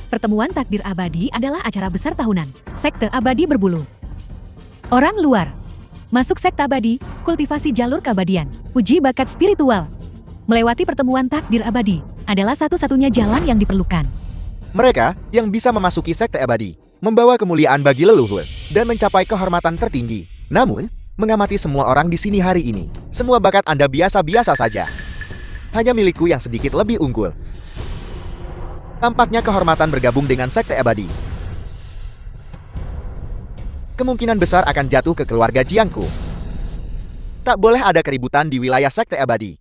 Pertemuan Takdir Abadi adalah acara besar tahunan Sekte Abadi Berbulu. Orang luar masuk Sekte Abadi, kultivasi jalur keabadian, uji bakat spiritual. Melewati pertemuan Takdir Abadi adalah satu-satunya jalan yang diperlukan. Mereka yang bisa memasuki Sekte Abadi membawa kemuliaan bagi leluhur dan mencapai kehormatan tertinggi. Namun, mengamati semua orang di sini hari ini, semua bakat Anda biasa-biasa saja. Hanya milikku yang sedikit lebih unggul. Tampaknya kehormatan bergabung dengan Sekte Abadi kemungkinan besar akan jatuh ke keluarga Jiangku. Tak boleh ada keributan di wilayah Sekte Abadi.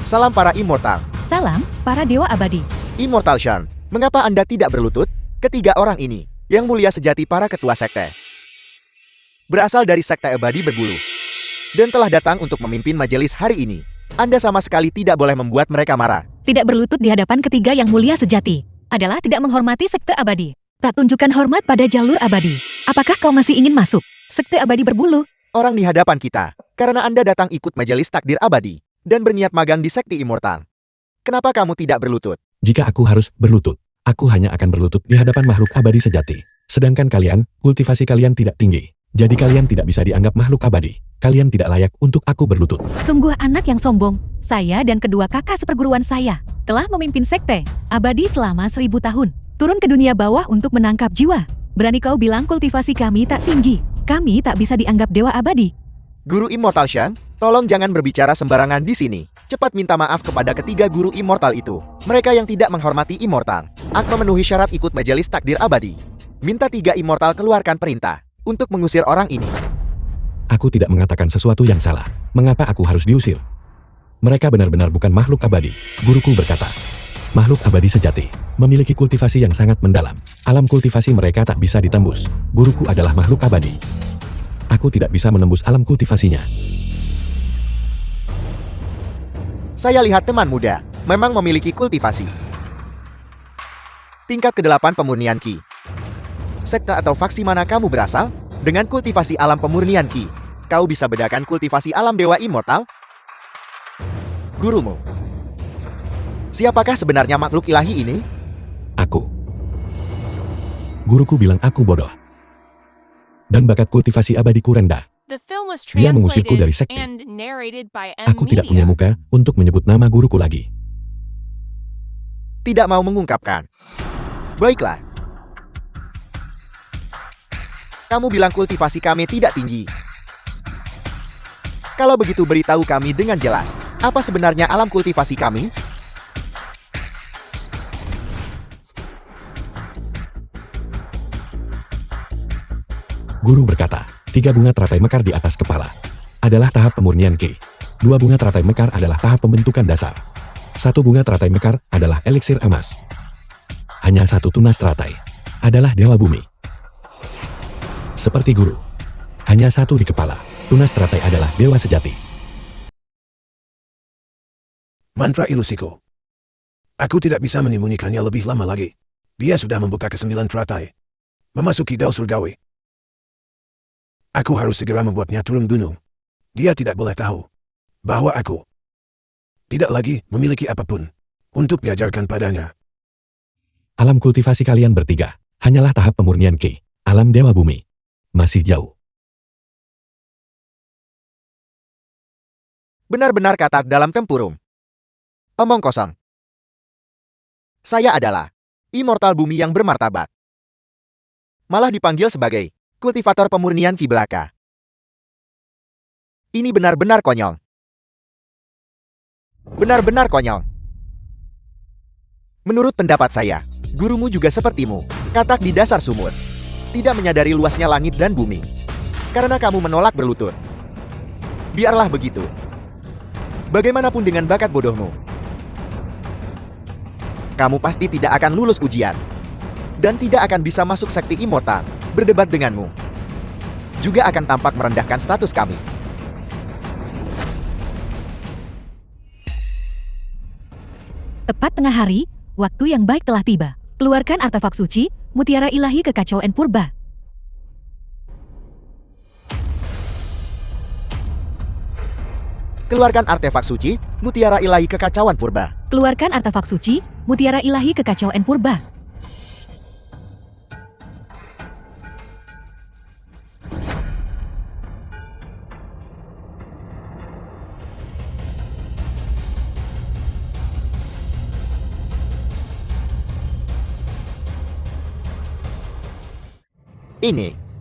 Salam para immortal. Salam, para dewa abadi. Immortal Shan, mengapa Anda tidak berlutut? Ketiga orang ini, yang mulia sejati para ketua sekte, berasal dari Sekte Abadi Berbulu, dan telah datang untuk memimpin majelis hari ini. Anda sama sekali tidak boleh membuat mereka marah. Tidak berlutut di hadapan ketiga yang mulia sejati adalah tidak menghormati Sekte Abadi. Tak tunjukkan hormat pada jalur abadi. Apakah kau masih ingin masuk Sekte Abadi Berbulu? Orang di hadapan kita, karena Anda datang ikut majelis takdir abadi dan berniat magang di Sekte Immortal. Kenapa kamu tidak berlutut? Jika aku harus berlutut, aku hanya akan berlutut di hadapan makhluk abadi sejati. Sedangkan kalian, kultivasi kalian tidak tinggi. Jadi kalian tidak bisa dianggap makhluk abadi. Kalian tidak layak untuk aku berlutut. Sungguh anak yang sombong. Saya dan kedua kakak seperguruan saya telah memimpin Sekte Abadi selama 1000 tahun. Turun ke dunia bawah untuk menangkap jiwa. Berani kau bilang kultivasi kami tak tinggi? Kami tak bisa dianggap dewa abadi. Guru Immortal Shan, tolong jangan berbicara sembarangan di sini. Cepat minta maaf kepada ketiga guru Immortal itu. Mereka yang tidak menghormati Immortal. Aku memenuhi syarat ikut majelis takdir abadi. Minta 3 Immortal keluarkan perintah untuk mengusir orang ini. Aku tidak mengatakan sesuatu yang salah. Mengapa aku harus diusir? Mereka benar-benar bukan makhluk abadi. Guruku berkata, makhluk abadi sejati memiliki kultivasi yang sangat mendalam. Alam kultivasi mereka tak bisa ditembus. Guruku adalah makhluk abadi. Aku tidak bisa menembus alam kultivasinya. Saya lihat teman muda memang memiliki kultivasi tingkat ke-8 pemurnian Ki. Sekte atau faksi mana kamu berasal? Dengan kultivasi alam pemurnian Ki, kau bisa bedakan kultivasi alam dewa immortal? Gurumu. Siapakah sebenarnya makhluk ilahi ini? Aku. Guruku bilang aku bodoh. Dan bakat kultivasi abadiku rendah. Dia mengusirku dari sekte. Aku tidak punya muka untuk menyebut nama guruku lagi. Tidak mau mengungkapkan. Baiklah. Kamu bilang kultivasi kami tidak tinggi. Kalau begitu beritahu kami dengan jelas, apa sebenarnya alam kultivasi kami? Guru berkata, 3 bunga teratai mekar di atas kepala adalah tahap pemurnian Ki. 2 bunga teratai mekar adalah tahap pembentukan dasar. 1 bunga teratai mekar adalah eliksir emas. Hanya 1 tunas teratai adalah dewa bumi. Seperti guru, hanya 1 di kepala. Tunas teratai adalah dewa sejati. Mantra ilusiku. Aku tidak bisa menyembunyikannya lebih lama lagi. Dia sudah membuka ke-9 teratai, memasuki dao surgawi. Aku harus segera membuatnya turun gunung. Dia tidak boleh tahu bahwa aku tidak lagi memiliki apapun untuk diajarkan padanya. Alam kultivasi kalian bertiga hanyalah tahap pemurnian Ki. Alam dewa bumi masih jauh. Benar-benar kata dalam tempurung. Omong kosong. Saya adalah immortal bumi yang bermartabat. Malah dipanggil sebagai kultivator pemurnian Ki belaka. Ini benar-benar konyol. Benar-benar konyol. Menurut pendapat saya, gurumu juga sepertimu, katak di dasar sumur. Tidak menyadari luasnya langit dan bumi. Karena kamu menolak berlutut. Biarlah begitu. Bagaimanapun dengan bakat bodohmu, kamu pasti tidak akan lulus ujian. Dan tidak akan bisa masuk sekte immortal. Berdebat denganmu juga akan tampak merendahkan status kami. Tepat tengah hari, waktu yang baik telah tiba. Keluarkan artefak suci, mutiara ilahi kekacauan purba. Keluarkan artefak suci, mutiara ilahi kekacauan purba. Keluarkan artefak suci, mutiara ilahi kekacauan purba.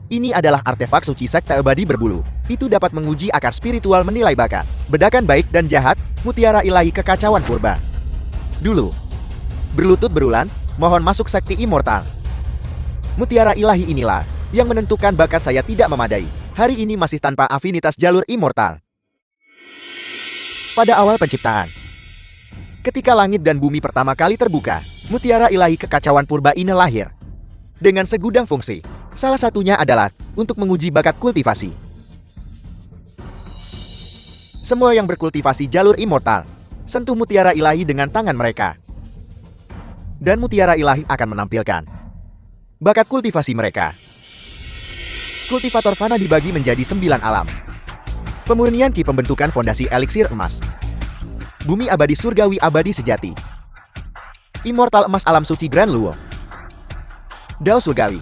Ini adalah artefak suci sekte abadi berbulu. Itu dapat menguji akar spiritual menilai bakat. Bedakan baik dan jahat, mutiara ilahi kekacauan purba. Dulu. Berlutut berulan, mohon masuk sekte immortal. Mutiara ilahi inilah yang menentukan bakat saya tidak memadai. Hari ini masih tanpa afinitas jalur immortal. Pada awal penciptaan, ketika langit dan bumi pertama kali terbuka, mutiara ilahi kekacauan purba ini lahir. Dengan segudang fungsi. Salah satunya adalah untuk menguji bakat kultivasi. Semua yang berkultivasi jalur immortal, sentuh mutiara ilahi dengan tangan mereka. Dan mutiara ilahi akan menampilkan bakat kultivasi mereka. Kultivator fana dibagi menjadi 9 alam. Pemurnian ki pembentukan fondasi eliksir emas. Bumi abadi surgawi abadi sejati. Immortal emas alam suci Grand Luo. Dao surgawi.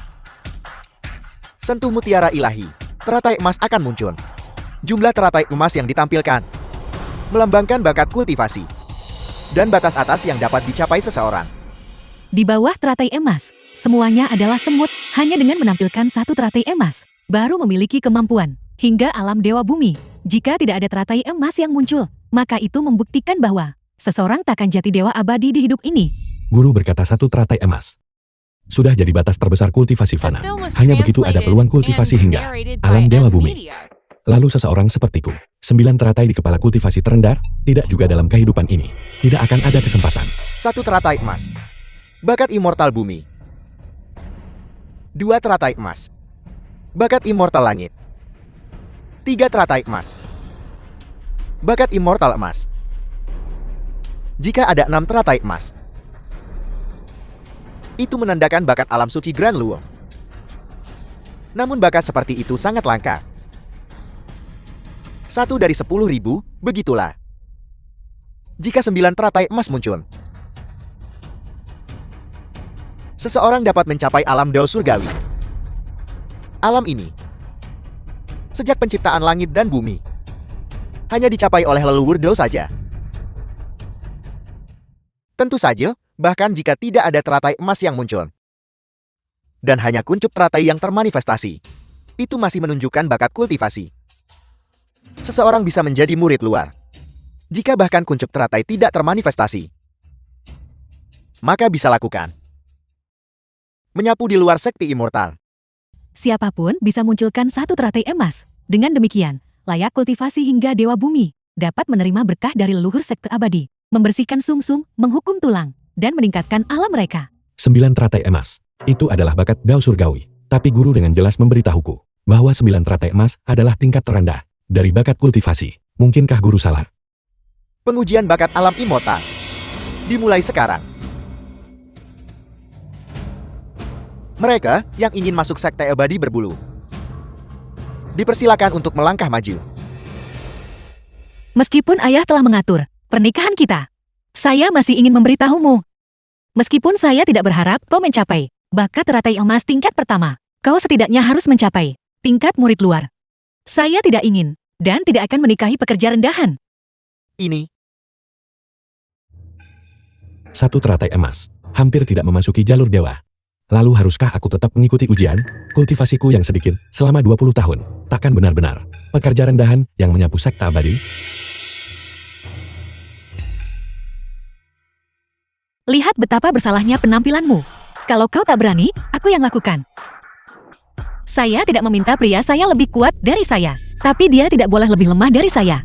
Sentuh mutiara ilahi, teratai emas akan muncul. Jumlah teratai emas yang ditampilkan melambangkan bakat kultivasi dan batas atas yang dapat dicapai seseorang. Di bawah teratai emas, semuanya adalah semut, hanya dengan menampilkan satu teratai emas, baru memiliki kemampuan, hingga alam dewa bumi. Jika tidak ada teratai emas yang muncul, maka itu membuktikan bahwa seseorang takkan jati dewa abadi di hidup ini. Guru berkata satu teratai emas. Sudah jadi batas terbesar kultivasi fana. Hanya begitu ada peluang kultivasi hingga alam dewa bumi. Lalu seseorang sepertiku, 9 teratai di kepala kultivasi terendah, tidak juga dalam kehidupan ini. Tidak akan ada kesempatan. 1 teratai emas. Bakat immortal bumi. 2 teratai emas. Bakat immortal langit. 3 teratai emas. Bakat immortal emas. Jika ada 6 teratai emas, itu menandakan bakat alam suci Grand Luo. Namun bakat seperti itu sangat langka. 1 dari 10.000, begitulah. Jika 9 teratai emas muncul, seseorang dapat mencapai alam dao surgawi. Alam ini, sejak penciptaan langit dan bumi, hanya dicapai oleh leluhur dao saja. Tentu saja, bahkan jika tidak ada teratai emas yang muncul, dan hanya kuncup teratai yang termanifestasi, itu masih menunjukkan bakat kultivasi. Seseorang bisa menjadi murid luar. Jika bahkan kuncup teratai tidak termanifestasi, maka bisa lakukan menyapu di luar sekte immortal. Siapapun bisa munculkan satu teratai emas. Dengan demikian, layak kultivasi hingga dewa bumi, dapat menerima berkah dari leluhur sekte abadi, membersihkan sumsum, menghukum tulang, dan meningkatkan alam mereka. 9 teratai emas. Itu adalah bakat dao surgawi. Tapi guru dengan jelas memberitahuku bahwa 9 teratai emas adalah tingkat terendah dari bakat kultivasi. Mungkinkah guru salah? Pengujian bakat alam immortal dimulai sekarang. Mereka yang ingin masuk sekte abadi berbulu, dipersilakan untuk melangkah maju. Meskipun ayah telah mengatur pernikahan kita, saya masih ingin memberitahumu. Meskipun saya tidak berharap kau mencapai bakat teratai emas tingkat pertama, kau setidaknya harus mencapai tingkat murid luar. Saya tidak ingin dan tidak akan menikahi pekerja rendahan. Ini 1 teratai emas. Hampir tidak memasuki jalur dewa. Lalu haruskah aku tetap mengikuti ujian? Kultivasiku yang sedikit selama 20 tahun. Takkan benar-benar pekerja rendahan yang menyapu sekte abadi? Lihat betapa bersalahnya penampilanmu. Kalau kau tak berani, aku yang lakukan. Saya tidak meminta pria saya lebih kuat dari saya, tapi dia tidak boleh lebih lemah dari saya.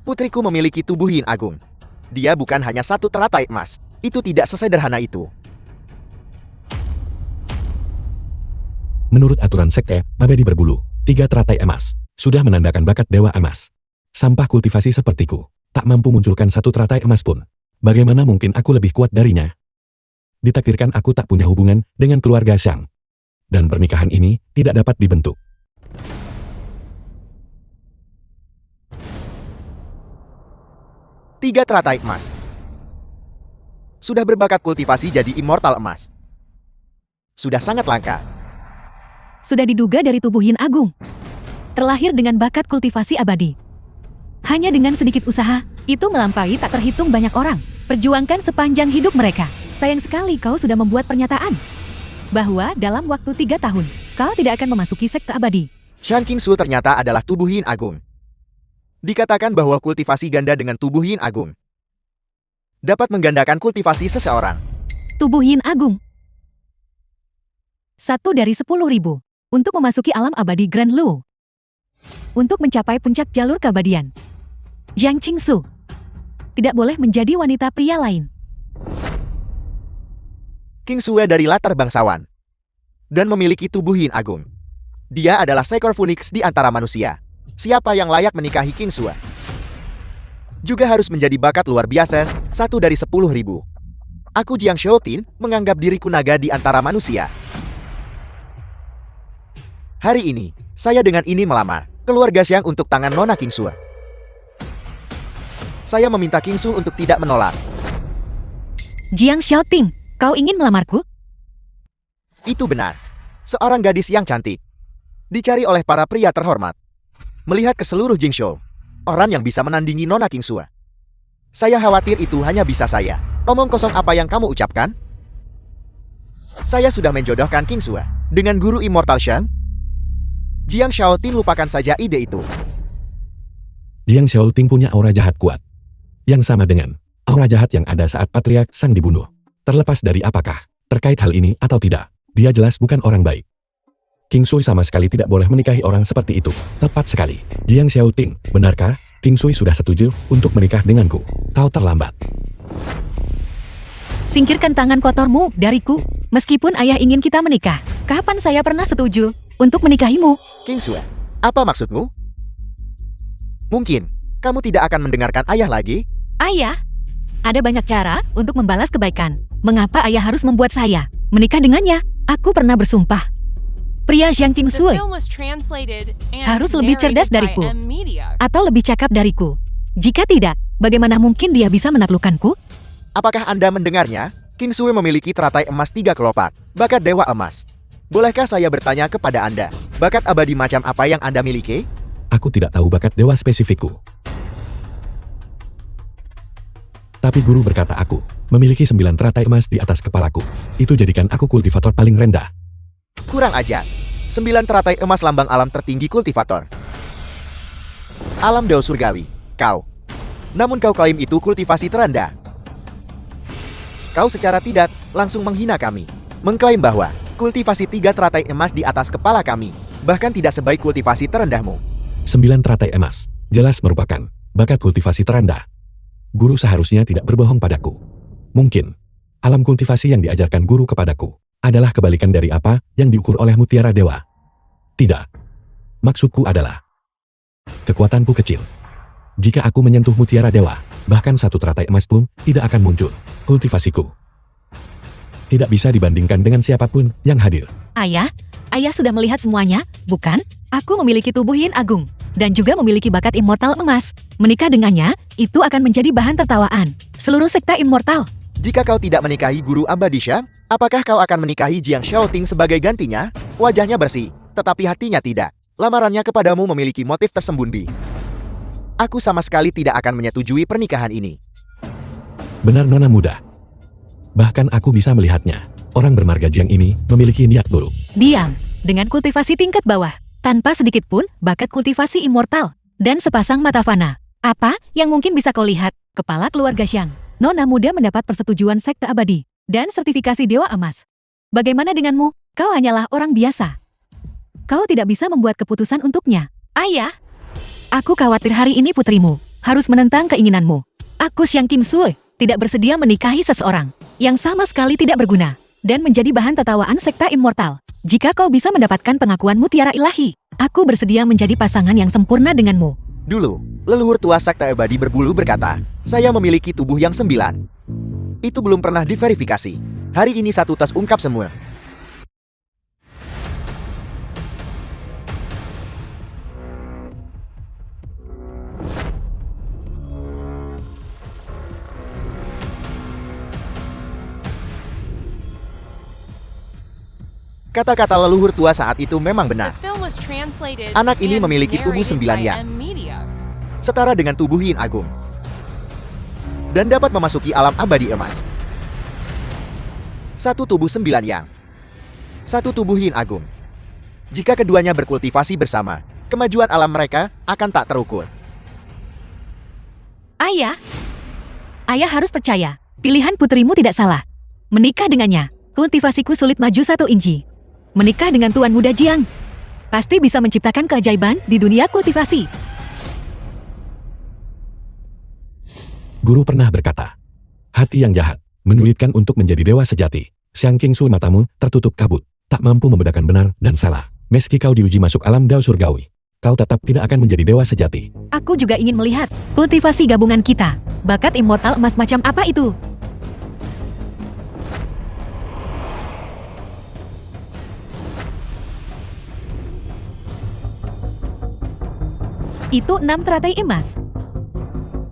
putriku memiliki tubuh yin agung. Dia bukan hanya 1 teratai emas. Itu tidak sesederhana itu. Menurut aturan sekte, abadi berbulu, 3 teratai emas, sudah menandakan bakat dewa emas. Sampah kultivasi sepertiku, tak mampu munculkan 1 teratai emas pun. Bagaimana mungkin aku lebih kuat darinya? Ditakdirkan aku tak punya hubungan dengan keluarga Xiang. Dan pernikahan ini tidak dapat dibentuk. Tiga teratai emas. Sudah berbakat kultivasi jadi immortal emas. Sudah sangat langka. Sudah diduga dari tubuh Yin Agung. Terlahir dengan bakat kultivasi abadi. Hanya dengan sedikit usaha, itu melampaui tak terhitung banyak orang. Perjuangkan sepanjang hidup mereka. Sayang sekali kau sudah membuat pernyataan bahwa dalam waktu 3 tahun, kau tidak akan memasuki sekte abadi. Shan Qingsu ternyata adalah tubuh Yin Agung. Dikatakan bahwa kultivasi ganda dengan tubuh Yin Agung dapat menggandakan kultivasi seseorang. Tubuh Yin Agung. 1 dari 10.000 untuk memasuki alam abadi Grand Lu. Untuk mencapai puncak jalur keabadian. Jiang Qingsu tidak boleh menjadi wanita pria lain. Kingsue dari latar bangsawan dan memiliki tubuh Yin Agung. Dia adalah seekor Phoenix di antara manusia. Siapa yang layak menikahi Kingsue? Juga harus menjadi bakat luar biasa, 1 dari 10.000. Aku Jiang Xiaotin menganggap diriku naga di antara manusia. Hari ini, saya dengan ini melamar keluarga Xiang untuk tangan Nona Kingsue. Saya meminta Kingsu untuk tidak menolak. Jiang Xiaoting, kau ingin melamarku? Itu benar. Seorang gadis yang cantik. Dicari oleh para pria terhormat. Melihat ke seluruh Jingzhou, orang yang bisa menandingi Nona Kingsue. Saya khawatir itu hanya bisa saya. Omong kosong apa yang kamu ucapkan? Saya sudah menjodohkan Kingsue dengan guru Immortal Shan. Jiang Xiaoting lupakan saja ide itu. Jiang Xiaoting punya aura jahat kuat. Yang sama dengan aura jahat yang ada saat Patriark Sang dibunuh. Terlepas dari apakah terkait hal ini atau tidak, dia jelas bukan orang baik. King Sui sama sekali tidak boleh menikahi orang seperti itu. Tepat sekali. Jiang Xiaoting, benarkah King Sui sudah setuju untuk menikah denganku? Kau terlambat. Singkirkan tangan kotormu dariku. Meskipun ayah ingin kita menikah, kapan saya pernah setuju untuk menikahimu? Kingsue, apa maksudmu? Mungkin kamu tidak akan mendengarkan ayah lagi? Ayah, ada banyak cara untuk membalas kebaikan. Mengapa ayah harus membuat saya menikah dengannya? Aku pernah bersumpah. Pria Jiang Kingsue harus lebih cerdas dariku atau lebih cakap dariku. Jika tidak, bagaimana mungkin dia bisa menaklukkanku? Apakah Anda mendengarnya? Kingsue memiliki teratai emas 3 kelopak, bakat dewa emas. Bolehkah saya bertanya kepada Anda, bakat abadi macam apa yang Anda miliki? Aku tidak tahu bakat dewa spesifikku. Tapi guru berkata aku memiliki 9 teratai emas di atas kepalaku. Itu jadikan aku kultivator paling rendah. Kurang ajar. 9 teratai emas lambang alam tertinggi kultivator. Alam Dao Surgawi, kau. Namun kau klaim itu kultivasi terendah. Kau secara tidak langsung menghina kami. Mengklaim bahwa kultivasi 3 teratai emas di atas kepala kami bahkan tidak sebaik kultivasi terendahmu. 9 teratai emas jelas merupakan bakat kultivasi terendah. Guru seharusnya tidak berbohong padaku. Mungkin alam kultivasi yang diajarkan guru kepadaku adalah kebalikan dari apa yang diukur oleh mutiara dewa. Tidak. Maksudku adalah kekuatanku kecil. Jika aku menyentuh mutiara dewa, bahkan 1 teratai emas pun tidak akan muncul. Kultivasiku tidak bisa dibandingkan dengan siapapun yang hadir. Ayah sudah melihat semuanya, bukan? Aku memiliki tubuh Yin Agung dan juga memiliki bakat immortal emas. Menikah dengannya, itu akan menjadi bahan tertawaan seluruh sekte immortal. Jika kau tidak menikahi guru abadi Sha, apakah kau akan menikahi Jiang Xiaoting sebagai gantinya? Wajahnya bersih, tetapi hatinya tidak. Lamarannya kepadamu memiliki motif tersembunyi. Aku sama sekali tidak akan menyetujui pernikahan ini. Benar nona muda. Bahkan aku bisa melihatnya. Orang bermarga Jiang ini memiliki niat buruk. Diam, dengan kultivasi tingkat bawah, tanpa sedikit pun bakat kultivasi immortal, dan sepasang mata fana. Apa yang mungkin bisa kau lihat? Kepala keluarga Xiang, nona muda mendapat persetujuan sekte abadi, dan sertifikasi dewa emas. Bagaimana denganmu? Kau hanyalah orang biasa. Kau tidak bisa membuat keputusan untuknya. Ayah, aku khawatir hari ini putrimu harus menentang keinginanmu. Aku Xiang Kingsue tidak bersedia menikahi seseorang yang sama sekali tidak berguna dan menjadi bahan tertawaan sekte immortal. Jika kau bisa mendapatkan pengakuan mutiara ilahi, aku bersedia menjadi pasangan yang sempurna denganmu. Dulu, leluhur tua sekte abadi berbulu berkata, saya memiliki tubuh yang 9. Itu belum pernah diverifikasi. Hari ini satu tes ungkap semua. Kata-kata leluhur tua saat itu memang benar. Anak ini memiliki tubuh 9 yang Setara dengan tubuh Yin Agung. Dan dapat memasuki alam abadi emas. Satu tubuh 9 yang. Satu tubuh Yin Agung. Jika keduanya berkultivasi bersama, kemajuan alam mereka akan tak terukur. Ayah, ayah harus percaya, pilihan putrimu tidak salah. Menikah dengannya, kultivasiku sulit maju 1 inci. Menikah dengan Tuan Muda Jiang, pasti bisa menciptakan keajaiban di dunia kultivasi. Guru pernah berkata, hati yang jahat menyulitkan untuk menjadi dewa sejati. Siang Kingsu, matamu tertutup kabut, tak mampu membedakan benar dan salah. Meski kau diuji masuk alam Dao Surgawi, kau tetap tidak akan menjadi dewa sejati. Aku juga ingin melihat kultivasi gabungan kita. Bakat immortal emas macam apa itu? Itu 6 teratai emas.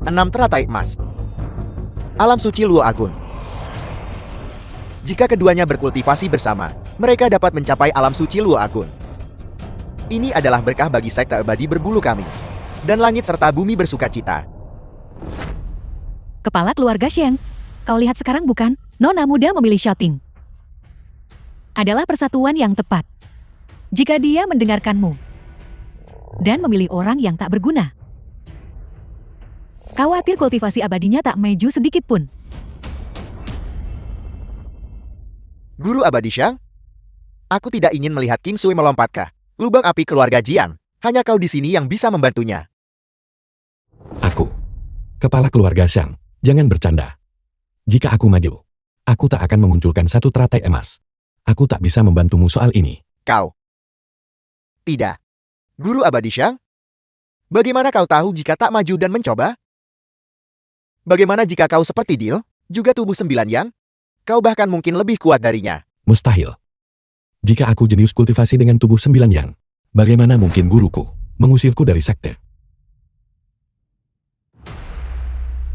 6 teratai emas. Alam suci Luo Agun. Jika keduanya berkultivasi bersama, mereka dapat mencapai alam suci Luo Agun. Ini adalah berkah bagi sekte abadi berbulu kami. Dan langit serta bumi bersukacita. Kepala keluarga Sheng, kau lihat sekarang bukan? Nona muda memilih shouting. Adalah persatuan yang tepat. Jika dia mendengarkanmu dan memilih orang yang tak berguna. Khawatir kultivasi abadinya tak maju sedikit pun. Guru abadi Shang? Aku tidak ingin melihat King Sui melompat ke lubang api keluarga Jiang. Hanya kau di sini yang bisa membantunya. Aku, kepala keluarga Shang, jangan bercanda. Jika aku maju, aku tak akan memunculkan 1 teratai emas. Aku tak bisa membantumu soal ini. Kau. Tidak. Guru abadi Shang? Bagaimana kau tahu jika tak maju dan mencoba? Bagaimana jika kau seperti Dio, juga tubuh 9 yang? Kau bahkan mungkin lebih kuat darinya. Mustahil. Jika aku jenius kultivasi dengan tubuh 9 yang, bagaimana mungkin guruku mengusirku dari sekte?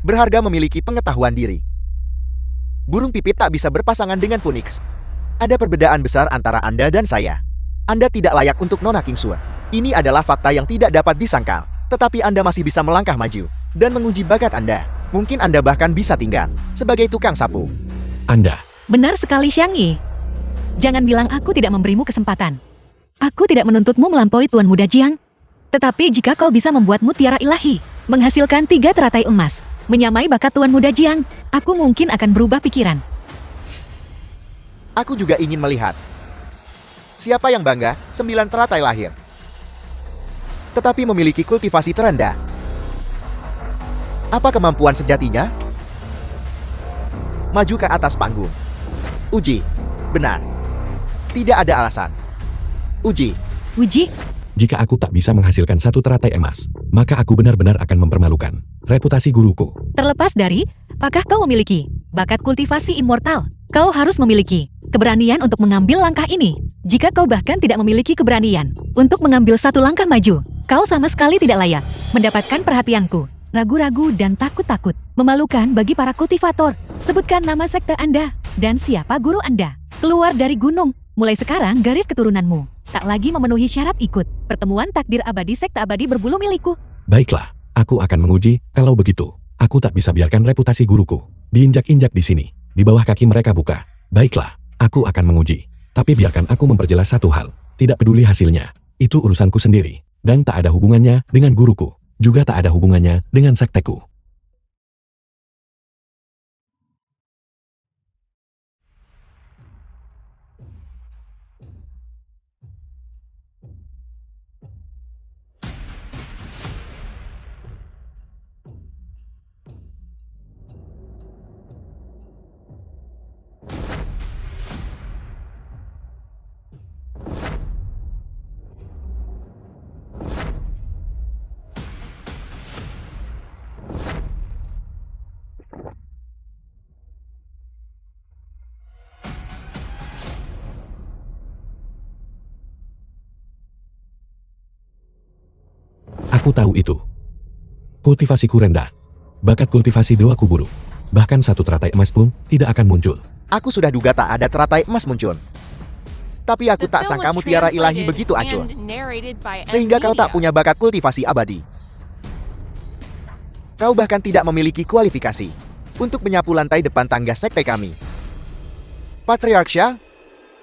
Berharga memiliki pengetahuan diri. Burung pipit tak bisa berpasangan dengan Phoenix. Ada perbedaan besar antara Anda dan saya. Anda tidak layak untuk Nona Kingsua. Ini adalah fakta yang tidak dapat disangkal. Tetapi Anda masih bisa melangkah maju dan menguji bakat Anda. Mungkin Anda bahkan bisa tinggal sebagai tukang sapu. Anda. Benar sekali Xiang Yi. Jangan bilang aku tidak memberimu kesempatan. Aku tidak menuntutmu melampaui Tuan Muda Jiang. Tetapi jika kau bisa membuat mutiara ilahi, menghasilkan 3 teratai emas, menyamai bakat Tuan Muda Jiang, aku mungkin akan berubah pikiran. Aku juga ingin melihat. Siapa yang bangga 9 teratai lahir, tetapi memiliki kultivasi terendah? Apa kemampuan sejatinya? Maju ke atas panggung. Uji. Benar. Tidak ada alasan. Uji. Uji, Jika aku tak bisa menghasilkan 1 teratai emas, maka aku benar-benar akan mempermalukan reputasi guruku. terlepas dari, apakah kau memiliki bakat kultivasi immortal? Kau harus memiliki keberanian untuk mengambil langkah ini. Jika kau bahkan tidak memiliki keberanian untuk mengambil 1 langkah maju, kau sama sekali tidak layak mendapatkan perhatianku. Ragu-ragu dan takut-takut, memalukan bagi para kultivator. Sebutkan nama sekte Anda dan siapa guru Anda. Keluar dari gunung. Mulai sekarang garis keturunanmu tak lagi memenuhi syarat ikut pertemuan takdir abadi sekte abadi berbulu milikku. Baiklah, aku akan menguji. Kalau begitu, aku tak bisa biarkan reputasi guruku diinjak-injak di sini, di bawah kaki mereka buka. Baiklah, aku akan menguji. Tapi biarkan aku memperjelas satu hal. Tidak peduli hasilnya, itu urusanku sendiri. Dan tak ada hubungannya dengan guruku. Juga tak ada hubungannya dengan sekteku. Aku tahu itu. Kultivasiku rendah. Bakat kultivasi dewaku buruk. Bahkan satu teratai emas pun tidak akan muncul. Aku sudah duga tak ada teratai emas muncul. Tapi aku tak sangka mutiara ilahi begitu acuh. Sehingga kau tak punya bakat kultivasi abadi. Kau bahkan tidak memiliki kualifikasi untuk menyapu lantai depan tangga sekte kami. Patriarksha,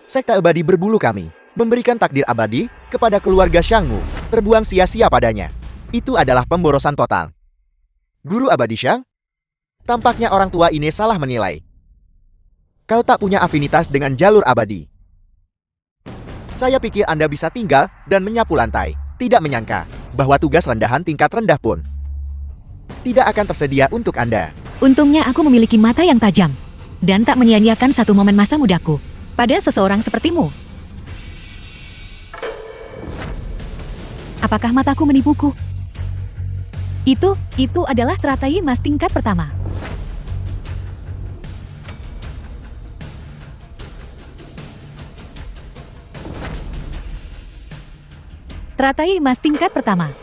sekte abadi berbulu kami, memberikan takdir abadi kepada keluarga Shangmu, terbuang sia-sia padanya. Itu adalah pemborosan total. Guru abadi Shang, tampaknya orang tua ini salah menilai. Kau tak punya afinitas dengan jalur abadi. Saya pikir Anda bisa tinggal dan menyapu lantai. Tidak menyangka bahwa tugas rendahan tingkat rendah pun tidak akan tersedia untuk Anda. Untungnya aku memiliki mata yang tajam dan tak menyia-nyiakan satu momen masa mudaku pada seseorang sepertimu. Apakah mataku menipuku? Itu adalah teratai emas tingkat pertama. Teratai emas tingkat pertama.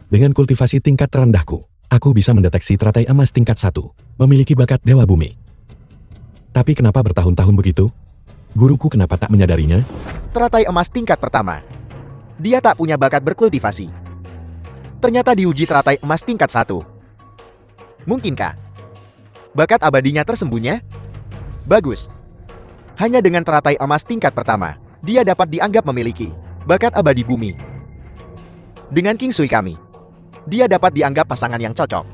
Dengan kultivasi tingkat terendahku, aku bisa mendeteksi teratai emas tingkat 1, memiliki bakat dewa bumi. Tapi kenapa bertahun-tahun begitu? Guruku kenapa tak menyadarinya? Teratai emas tingkat pertama. Dia tak punya bakat berkultivasi. Ternyata diuji teratai emas tingkat 1. Mungkinkah bakat abadinya tersembunyi? Bagus. Hanya dengan teratai emas tingkat pertama, dia dapat dianggap memiliki bakat abadi bumi. Dengan King Sui kami, dia dapat dianggap pasangan yang cocok.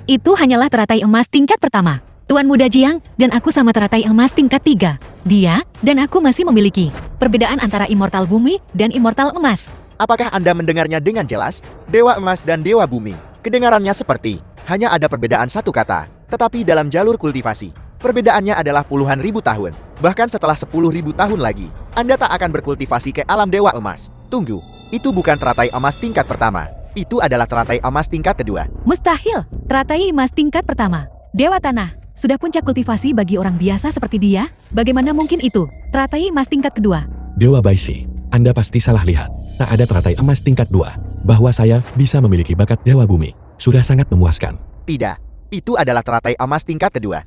Itu hanyalah teratai emas tingkat pertama. Tuan Muda Jiang dan aku sama teratai emas tingkat 3. Dia dan aku masih memiliki perbedaan antara immortal bumi dan immortal emas. Apakah Anda mendengarnya dengan jelas? Dewa emas dan dewa bumi. Kedengarannya seperti hanya ada perbedaan satu kata, tetapi dalam jalur kultivasi, perbedaannya adalah puluhan ribu tahun. Bahkan setelah 10.000 tahun lagi, Anda tak akan berkultivasi ke alam dewa emas. Tunggu, itu bukan teratai emas tingkat pertama. Itu adalah teratai emas tingkat kedua. Mustahil, teratai emas tingkat pertama. Dewa Tanah, sudah puncak kultivasi bagi orang biasa seperti dia? Bagaimana mungkin itu? Teratai emas tingkat kedua. Dewa Baisi, Anda pasti salah lihat. Tak ada teratai emas tingkat 2. Bahwa saya bisa memiliki bakat dewa bumi sudah sangat memuaskan. Tidak, itu adalah teratai emas tingkat kedua.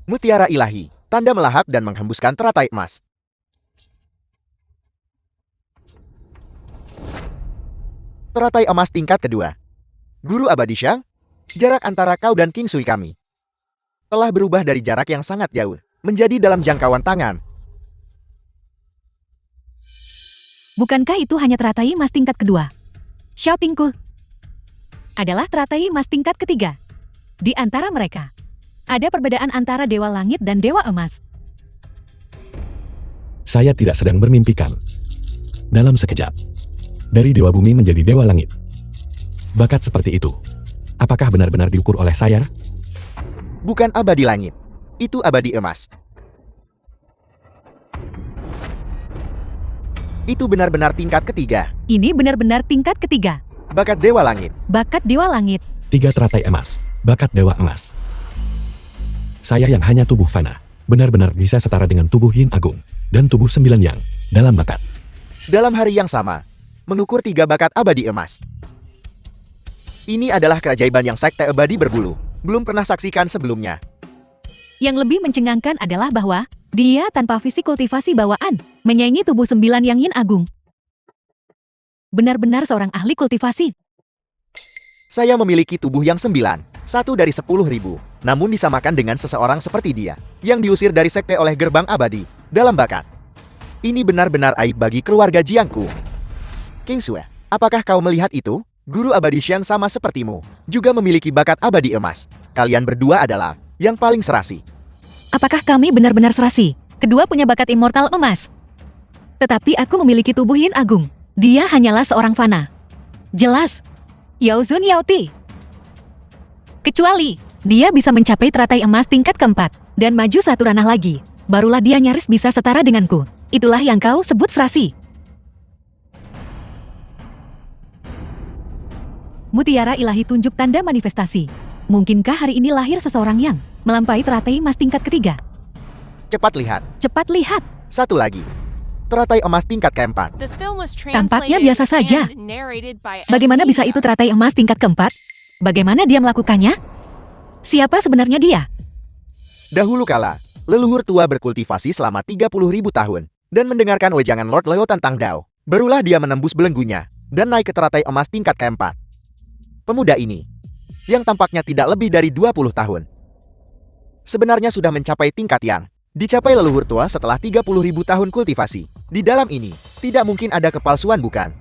Mutiara ilahi, tanda melahap dan menghembuskan teratai emas. Teratai emas tingkat kedua. Guru abadi Shang, jarak antara kau dan King Sui kami telah berubah dari jarak yang sangat jauh menjadi dalam jangkauan tangan. Bukankah itu hanya teratai emas tingkat kedua? Xiao Tingku adalah teratai emas tingkat ketiga. Di antara mereka, ada perbedaan antara dewa langit dan dewa emas. Saya tidak sedang bermimpikan. Dalam sekejap, dari dewa bumi menjadi dewa langit. Bakat seperti itu, apakah benar-benar diukur oleh saya? Bukan abadi langit, itu abadi emas. Itu benar-benar tingkat ketiga. Ini benar-benar tingkat ketiga. Bakat dewa langit. Bakat dewa langit. 3 teratai emas, bakat dewa emas. Saya yang hanya tubuh fana, benar-benar bisa setara dengan tubuh Yin Agung, dan tubuh 9 Yang, dalam bakat. Dalam hari yang sama, mengukur 3 bakat abadi emas. Ini adalah keajaiban yang sekte abadi berbulu belum pernah saksikan sebelumnya. Yang lebih mencengangkan adalah bahwa dia tanpa fisik kultivasi bawaan, menyaingi tubuh 9 Yang Yin Agung. Benar-benar seorang ahli kultivasi. Saya memiliki tubuh yang 9, 1 dari 10.000, namun disamakan dengan seseorang seperti dia, yang diusir dari sekte oleh gerbang abadi, dalam bakat. Ini benar-benar aib bagi keluarga Jiangku. King Sui, apakah kau melihat itu? Guru abadi Xiang sama sepertimu, juga memiliki bakat abadi emas. Kalian berdua adalah yang paling serasi. Apakah kami benar-benar serasi? Kedua punya bakat immortal emas. Tetapi aku memiliki tubuh Yin Agung. Dia hanyalah seorang fana. Jelas. Yao Zun Yao Ti. Kecuali, dia bisa mencapai teratai emas tingkat keempat, dan maju satu ranah lagi. Barulah dia nyaris bisa setara denganku. Itulah yang kau sebut serasi. Mutiara ilahi tunjuk tanda manifestasi. Mungkinkah hari ini lahir seseorang yang melampaui teratai emas tingkat ketiga? Cepat lihat. Cepat lihat. Satu lagi. Teratai emas tingkat keempat. Tampaknya biasa saja. Bagaimana bisa itu teratai emas tingkat keempat? Bagaimana dia melakukannya? Siapa sebenarnya dia? Dahulu kala, leluhur tua berkultivasi selama 30.000 tahun dan mendengarkan wejangan Lord Leo tentang Dao. Barulah dia menembus belenggunya dan naik ke teratai emas tingkat keempat. Pemuda ini, yang tampaknya tidak lebih dari 20 tahun, sebenarnya sudah mencapai tingkat yang dicapai leluhur tua setelah 30.000 tahun kultivasi. Di dalam ini, tidak mungkin ada kepalsuan, bukan?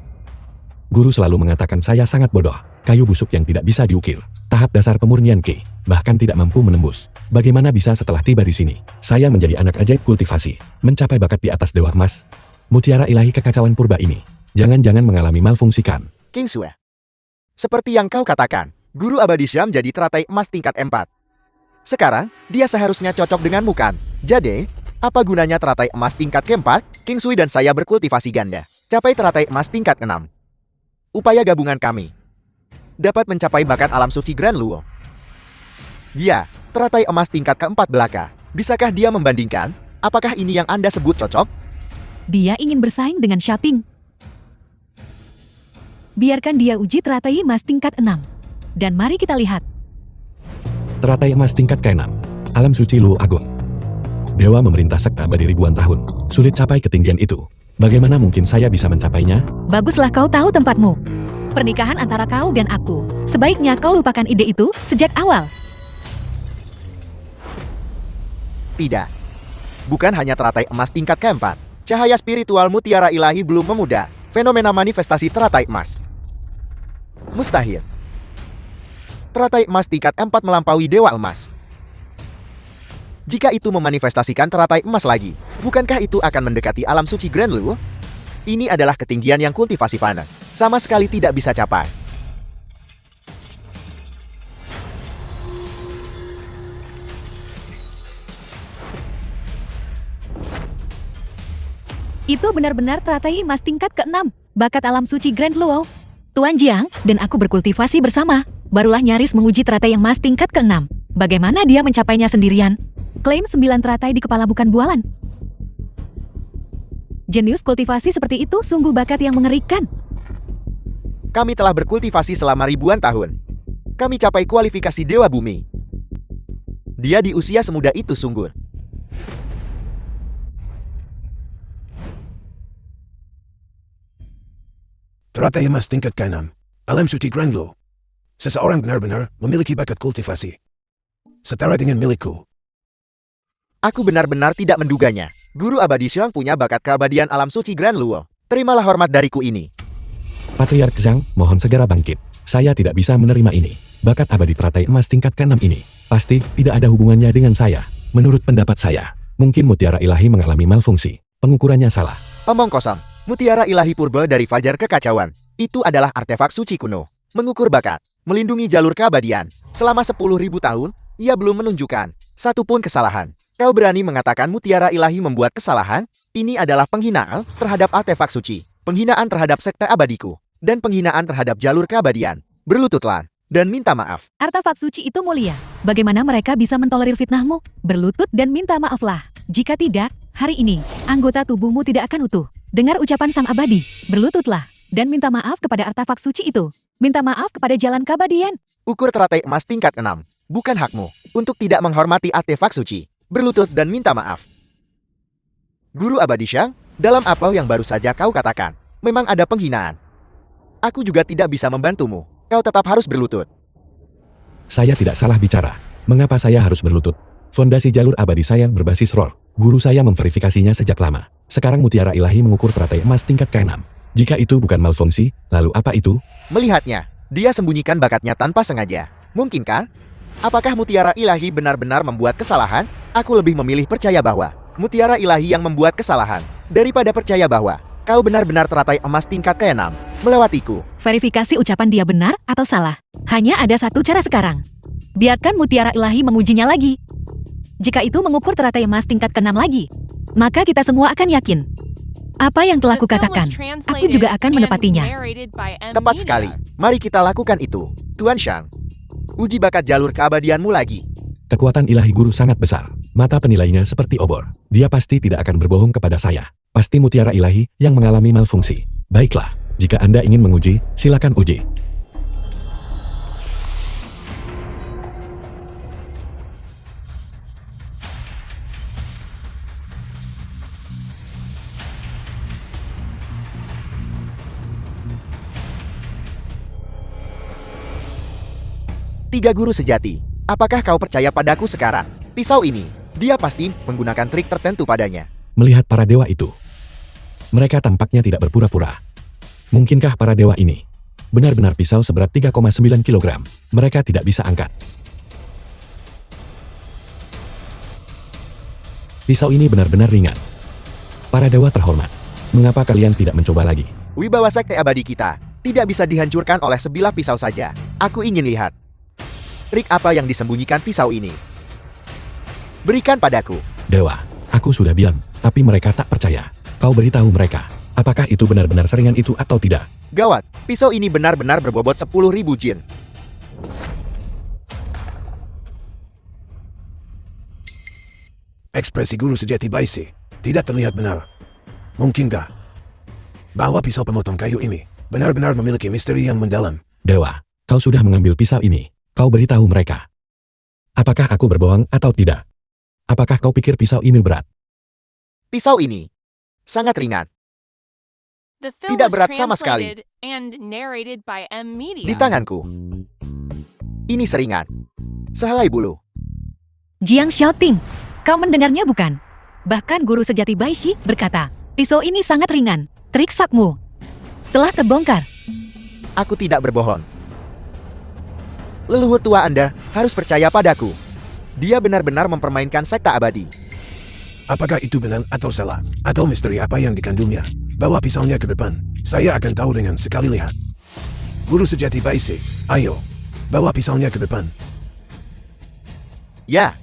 Guru selalu mengatakan saya sangat bodoh. Kayu busuk yang tidak bisa diukir. Tahap dasar pemurnian Ki, bahkan tidak mampu menembus. Bagaimana bisa setelah tiba di sini, saya menjadi anak ajaib kultivasi, mencapai bakat di atas dewa emas? Mutiara ilahi kekacauan purba ini, jangan-jangan mengalami malfungsikan. King Sue, seperti yang kau katakan, guru abadi Syam jadi teratai emas tingkat 4. Sekarang, dia seharusnya cocok denganmu kan? Jadi, apa gunanya teratai emas tingkat keempat? King Sui dan saya berkultivasi ganda, capai teratai emas tingkat 6. Upaya gabungan kami dapat mencapai bakat alam suci Grand Luo. Dia, teratai emas tingkat keempat belaka. Bisakah dia membandingkan? Apakah ini yang Anda sebut cocok? Dia ingin bersaing dengan Shating. Biarkan dia uji teratai emas tingkat 6. Dan mari kita lihat. Teratai emas tingkat ke-6, alam suci Luo Agung. Dewa memerintah sekte abadi ribuan tahun, sulit capai ketinggian itu. Bagaimana mungkin saya bisa mencapainya? Baguslah kau tahu tempatmu. Pernikahan antara kau dan aku. Sebaiknya kau lupakan ide itu sejak awal. Tidak. Bukan hanya teratai emas tingkat keempat. Cahaya spiritual mutiara ilahi belum memudar. Fenomena manifestasi teratai emas. Mustahil. Teratai emas tingkat 4 melampaui dewa emas. Jika itu memanifestasikan teratai emas lagi, bukankah itu akan mendekati alam suci Grand Luo? Ini adalah ketinggian yang kultivasi fana sama sekali tidak bisa capai. Itu benar-benar teratai emas tingkat ke-6, bakat alam suci Grand Luo. Tuan Jiang dan aku berkultivasi bersama, barulah nyaris menguji teratai emas tingkat ke-6. Bagaimana dia mencapainya sendirian? Klaim 9 teratai di kepala bukan bualan. Jenius kultivasi seperti itu sungguh bakat yang mengerikan. Kami telah berkultivasi selama ribuan tahun. Kami capai kualifikasi Dewa Bumi. Dia di usia semuda itu sungguh. Teratai emas tingkat ke-6, alam suci Grand Luo. Seseorang benar-benar memiliki bakat kultivasi setara dengan milikku. Aku benar-benar tidak menduganya. Guru abadi Xiang punya bakat keabadian alam suci Grand Luo. Terimalah hormat dariku ini. Patriark Zhang, mohon segera bangkit. Saya tidak bisa menerima ini. Bakat abadi teratai emas tingkat ke-6 ini pasti tidak ada hubungannya dengan saya. Menurut pendapat saya, mungkin mutiara ilahi mengalami malfungsi. Pengukurannya salah. Omong kosong. Mutiara ilahi purba dari Fajar Kekacauan. Itu adalah artefak suci kuno. Mengukur bakat, melindungi jalur keabadian. Selama 10.000 tahun, ia belum menunjukkan satupun kesalahan. Kau berani mengatakan mutiara ilahi membuat kesalahan? Ini adalah penghinaan terhadap artefak suci, penghinaan terhadap sekte abadiku, dan penghinaan terhadap jalur keabadian. Berlututlah dan minta maaf. Artefak suci itu mulia. Bagaimana mereka bisa mentolerir fitnahmu? Berlutut dan minta maaflah. Jika tidak, hari ini, anggota tubuhmu tidak akan utuh. Dengar ucapan sang abadi, berlututlah dan minta maaf kepada artefak suci itu. Minta maaf kepada jalan keabadian. Ukur teratai emas tingkat 6. Bukan hakmu untuk tidak menghormati artefak suci. Berlutut dan minta maaf. Guru abadi Xiang, dalam apa yang baru saja kau katakan, memang ada penghinaan. Aku juga tidak bisa membantumu. Kau tetap harus berlutut. Saya tidak salah bicara. Mengapa saya harus berlutut? Fondasi jalur abadi saya berbasis roh. Guru saya memverifikasinya sejak lama. Sekarang mutiara ilahi mengukur teratai emas tingkat ke-6. Jika itu bukan malfungsi, lalu apa itu? Melihatnya, dia sembunyikan bakatnya tanpa sengaja. Mungkin kan? Apakah mutiara ilahi benar-benar membuat kesalahan? Aku lebih memilih percaya bahwa mutiara ilahi yang membuat kesalahan daripada percaya bahwa kau benar-benar teratai emas tingkat ke-6 melewatiku. Verifikasi ucapan dia benar atau salah. Hanya ada satu cara sekarang. Biarkan mutiara ilahi mengujinya lagi. Jika itu mengukur teratai emas tingkat ke-6 lagi, maka kita semua akan yakin. Apa yang telah kukatakan, aku juga akan menepatinya. Tepat sekali. Mari kita lakukan itu. Tuan Xiang, uji bakat jalur keabadianmu lagi. Kekuatan ilahi guru sangat besar. Mata penilainya seperti obor. Dia pasti tidak akan berbohong kepada saya. Pasti mutiara ilahi yang mengalami malfungsi. Baiklah, jika Anda ingin menguji, silakan uji. Tiga guru sejati, apakah kau percaya padaku sekarang? Pisau ini, dia pasti menggunakan trik tertentu padanya. Melihat para dewa itu, mereka tampaknya tidak berpura-pura. Mungkinkah para dewa ini benar-benar pisau seberat 3,9 kg? Mereka tidak bisa angkat. Pisau ini benar-benar ringan. Para dewa terhormat, mengapa kalian tidak mencoba lagi? Wibawa sekte abadi kita tidak bisa dihancurkan oleh sebilah pisau saja. Aku ingin lihat trik apa yang disembunyikan pisau ini. Berikan padaku. Dewa, aku sudah bilang, tapi mereka tak percaya. Kau beritahu mereka, apakah itu benar-benar seringan itu atau tidak? Gawat, pisau ini benar-benar berbobot 10.000 jin. Ekspresi guru sejati Baisi tidak terlihat benar. Mungkinkah bahwa pisau pemotong kayu ini benar-benar memiliki misteri yang mendalam? Dewa, kau sudah mengambil pisau ini. Kau beritahu mereka. Apakah aku berbohong atau tidak? Apakah kau pikir pisau ini berat? Pisau ini sangat ringan. Tidak berat sama sekali. Di tanganku. Ini seringan sehelai bulu. Jiang Xiaoting, kau mendengarnya bukan? Bahkan guru sejati Baishi berkata, pisau ini sangat ringan. Trik sakmu telah terbongkar. Aku tidak berbohong. Leluhur tua Anda harus percaya padaku. Dia benar-benar mempermainkan sekte abadi. Apakah itu benar atau salah? Atau misteri apa yang dikandungnya? Bawa pisaunya ke depan. Saya akan tahu dengan sekali lihat. Guru sejati Baisi, ayo. Bawa pisaunya ke depan. Ya.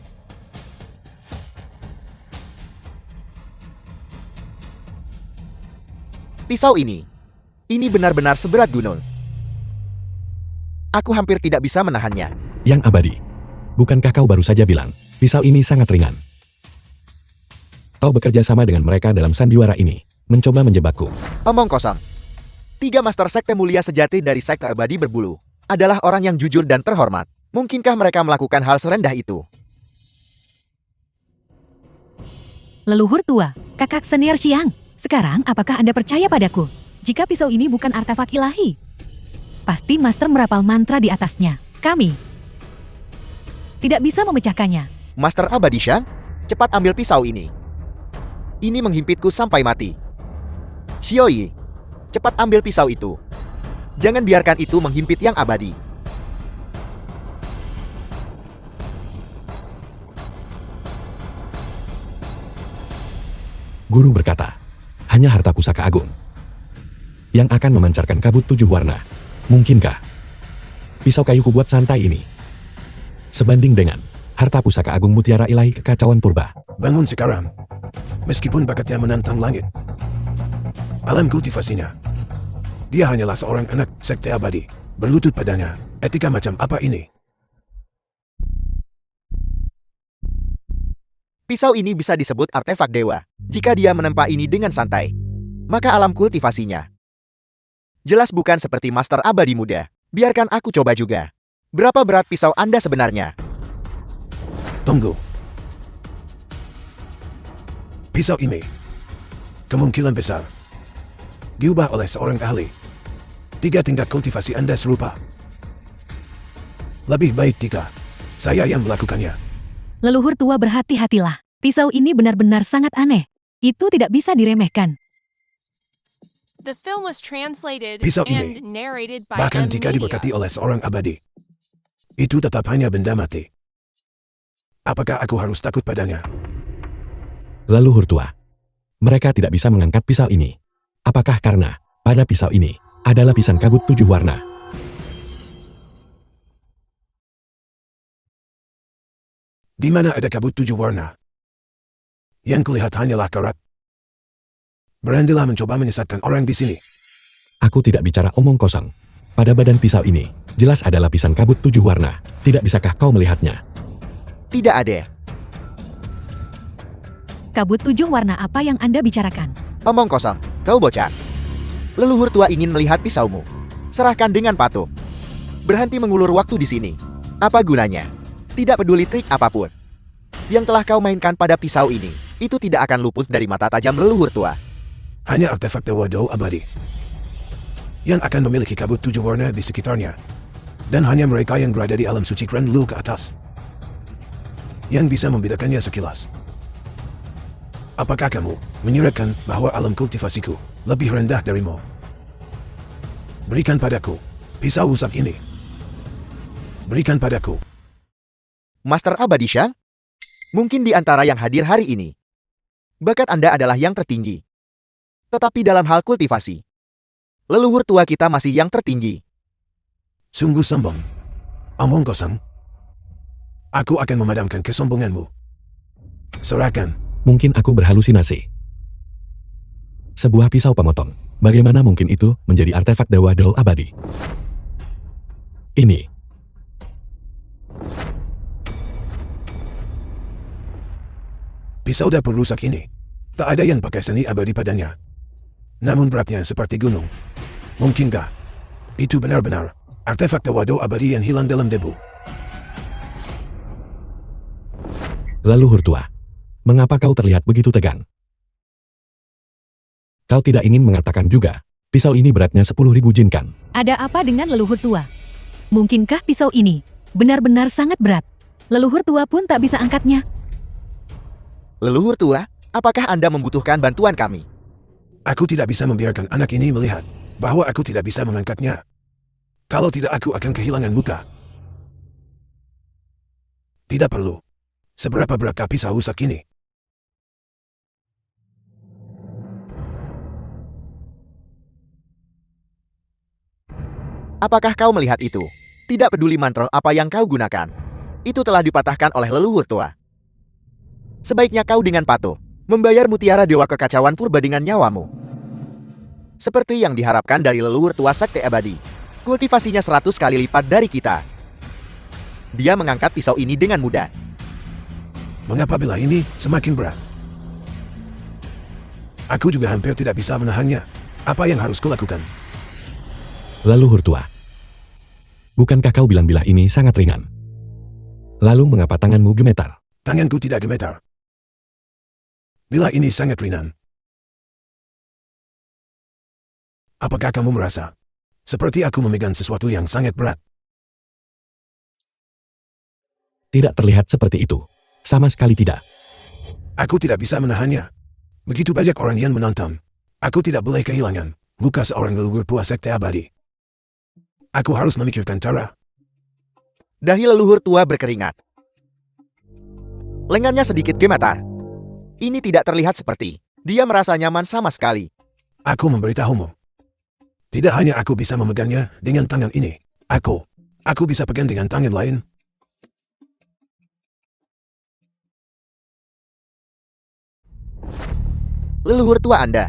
Pisau ini benar-benar seberat gunung. Aku hampir tidak bisa menahannya. Yang abadi, bukankah kau baru saja bilang, pisau ini sangat ringan? Kau bekerja sama dengan mereka dalam sandiwara ini, mencoba menjebakku. Omong kosong. 3 master sekte mulia sejati dari sekte abadi berbulu adalah orang yang jujur dan terhormat. Mungkinkah mereka melakukan hal serendah itu? Leluhur tua, kakak senior Xiang, sekarang apakah Anda percaya padaku? Jika pisau ini bukan artefak ilahi, pasti master merapal mantra di atasnya. Kami tidak bisa memecahkannya. Master abadi Xiang, cepat ambil pisau ini. Ini menghimpitku sampai mati. Xiaoyi, cepat ambil pisau itu. Jangan biarkan itu menghimpit yang abadi. Guru berkata, hanya harta pusaka agung yang akan memancarkan kabut 7 warna. Mungkinkah pisau kayu kubuat santai ini sebanding dengan harta pusaka agung mutiara ilahi kekacauan purba? Bangun sekarang. Meskipun bakatnya menantang langit, alam kultivasinya, dia hanyalah seorang anak sekte abadi. Berlutut padanya. Etika macam apa ini? Pisau ini bisa disebut artefak dewa. Jika dia menempa ini dengan santai, maka alam kultivasinya jelas bukan seperti master abadi muda. Biarkan aku coba juga. Berapa berat pisau Anda sebenarnya? Tunggu. Pisau ini kemungkinan besar diubah oleh seorang ahli. 3 tingkat kultivasi Anda serupa. Lebih baik jika saya yang melakukannya. Leluhur tua, berhati-hatilah. Pisau ini benar-benar sangat aneh. Itu tidak bisa diremehkan. Pisau ini, bahkan jika diberkati oleh seorang abadi, itu tetap hanya benda mati. Apakah aku harus takut padanya? Leluhur tua, mereka tidak bisa mengangkat pisau ini. Apakah karena pada pisau ini ada lapisan kabut 7 warna? Di mana ada kabut 7 warna? Yang kulihat hanyalah karat. Beranilah mencoba menyesatkan orang di sini. Aku tidak bicara omong kosong. Pada badan pisau ini, jelas ada lapisan kabut 7 warna. Tidak bisakah kau melihatnya? Tidak ada. Kabut 7 warna apa yang Anda bicarakan? Omong kosong, kau bocah. Leluhur tua ingin melihat pisaumu. Serahkan dengan patuh. Berhenti mengulur waktu di sini. Apa gunanya? Tidak peduli trik apapun yang telah kau mainkan pada pisau ini, itu tidak akan luput dari mata tajam leluhur tua. Hanya artefak Dewa Do abadi yang akan memiliki kabut 7 warna di sekitarnya. Dan hanya mereka yang berada di alam suci Kren Lu ke atas yang bisa membedakannya sekilas. Apakah kamu menyerahkan bahwa alam kultivasiku lebih rendah darimu? Berikan padaku pisau rusak ini. Berikan padaku. Master Abadi Shang? Mungkin di antara yang hadir hari ini, bakat Anda adalah yang tertinggi. Tetapi dalam hal kultivasi, leluhur tua kita masih yang tertinggi. Sungguh sombong. Omong kosong. Aku akan memadamkan kesombonganmu. Serahkan. Mungkin aku berhalusinasi. Sebuah pisau pemotong. Bagaimana mungkin itu menjadi artefak Dewa Do abadi? Ini. Pisau dapur rusak ini. Tak ada yang pakai seni abadi padanya. Namun beratnya seperti gunung. Mungkinkah itu benar-benar artefak Dewa Do abadi yang hilang dalam debu? Leluhur tua. Mengapa kau terlihat begitu tegang? Kau tidak ingin mengatakan juga, pisau ini beratnya 10.000 jin kan? Ada apa dengan leluhur tua? Mungkinkah pisau ini benar-benar sangat berat? Leluhur tua pun tak bisa angkatnya. Leluhur tua, apakah Anda membutuhkan bantuan kami? Aku tidak bisa membiarkan anak ini melihat bahwa aku tidak bisa mengangkatnya. Kalau tidak, aku akan kehilangan muka. Tidak perlu. Seberapa beratkah pisau rusak ini? Apakah kau melihat itu? Tidak peduli mantra apa yang kau gunakan, itu telah dipatahkan oleh leluhur tua. Sebaiknya kau dengan patuh membayar mutiara dewa kekacauan purba dengan nyawamu. Seperti yang diharapkan dari leluhur tua sekte abadi. Kultivasinya 100 kali lipat dari kita. Dia mengangkat pisau ini dengan mudah. Mengapa bila ini semakin berat? Aku juga hampir tidak bisa menahannya. Apa yang harus kulakukan? Leluhur tua. Bukankah kau bilang bilah ini sangat ringan? Lalu mengapa tanganmu gemetar? Tanganku tidak gemetar. Bila ini sangat ringan. Apakah kamu merasa seperti aku memegang sesuatu yang sangat berat? Tidak terlihat seperti itu. Sama sekali tidak. Aku tidak bisa menahannya. Begitu banyak orang yang menonton. Aku tidak boleh kehilangan muka seorang leluhur tua sekte abadi. Aku harus memikirkan cara. Dahi leluhur tua berkeringat. Lengannya sedikit gemetar. Ini tidak terlihat seperti dia merasa nyaman sama sekali. Aku memberitahumu. Tidak hanya aku bisa memegangnya dengan tangan ini. Aku bisa pegang dengan tangan lain. Leluhur tua Anda,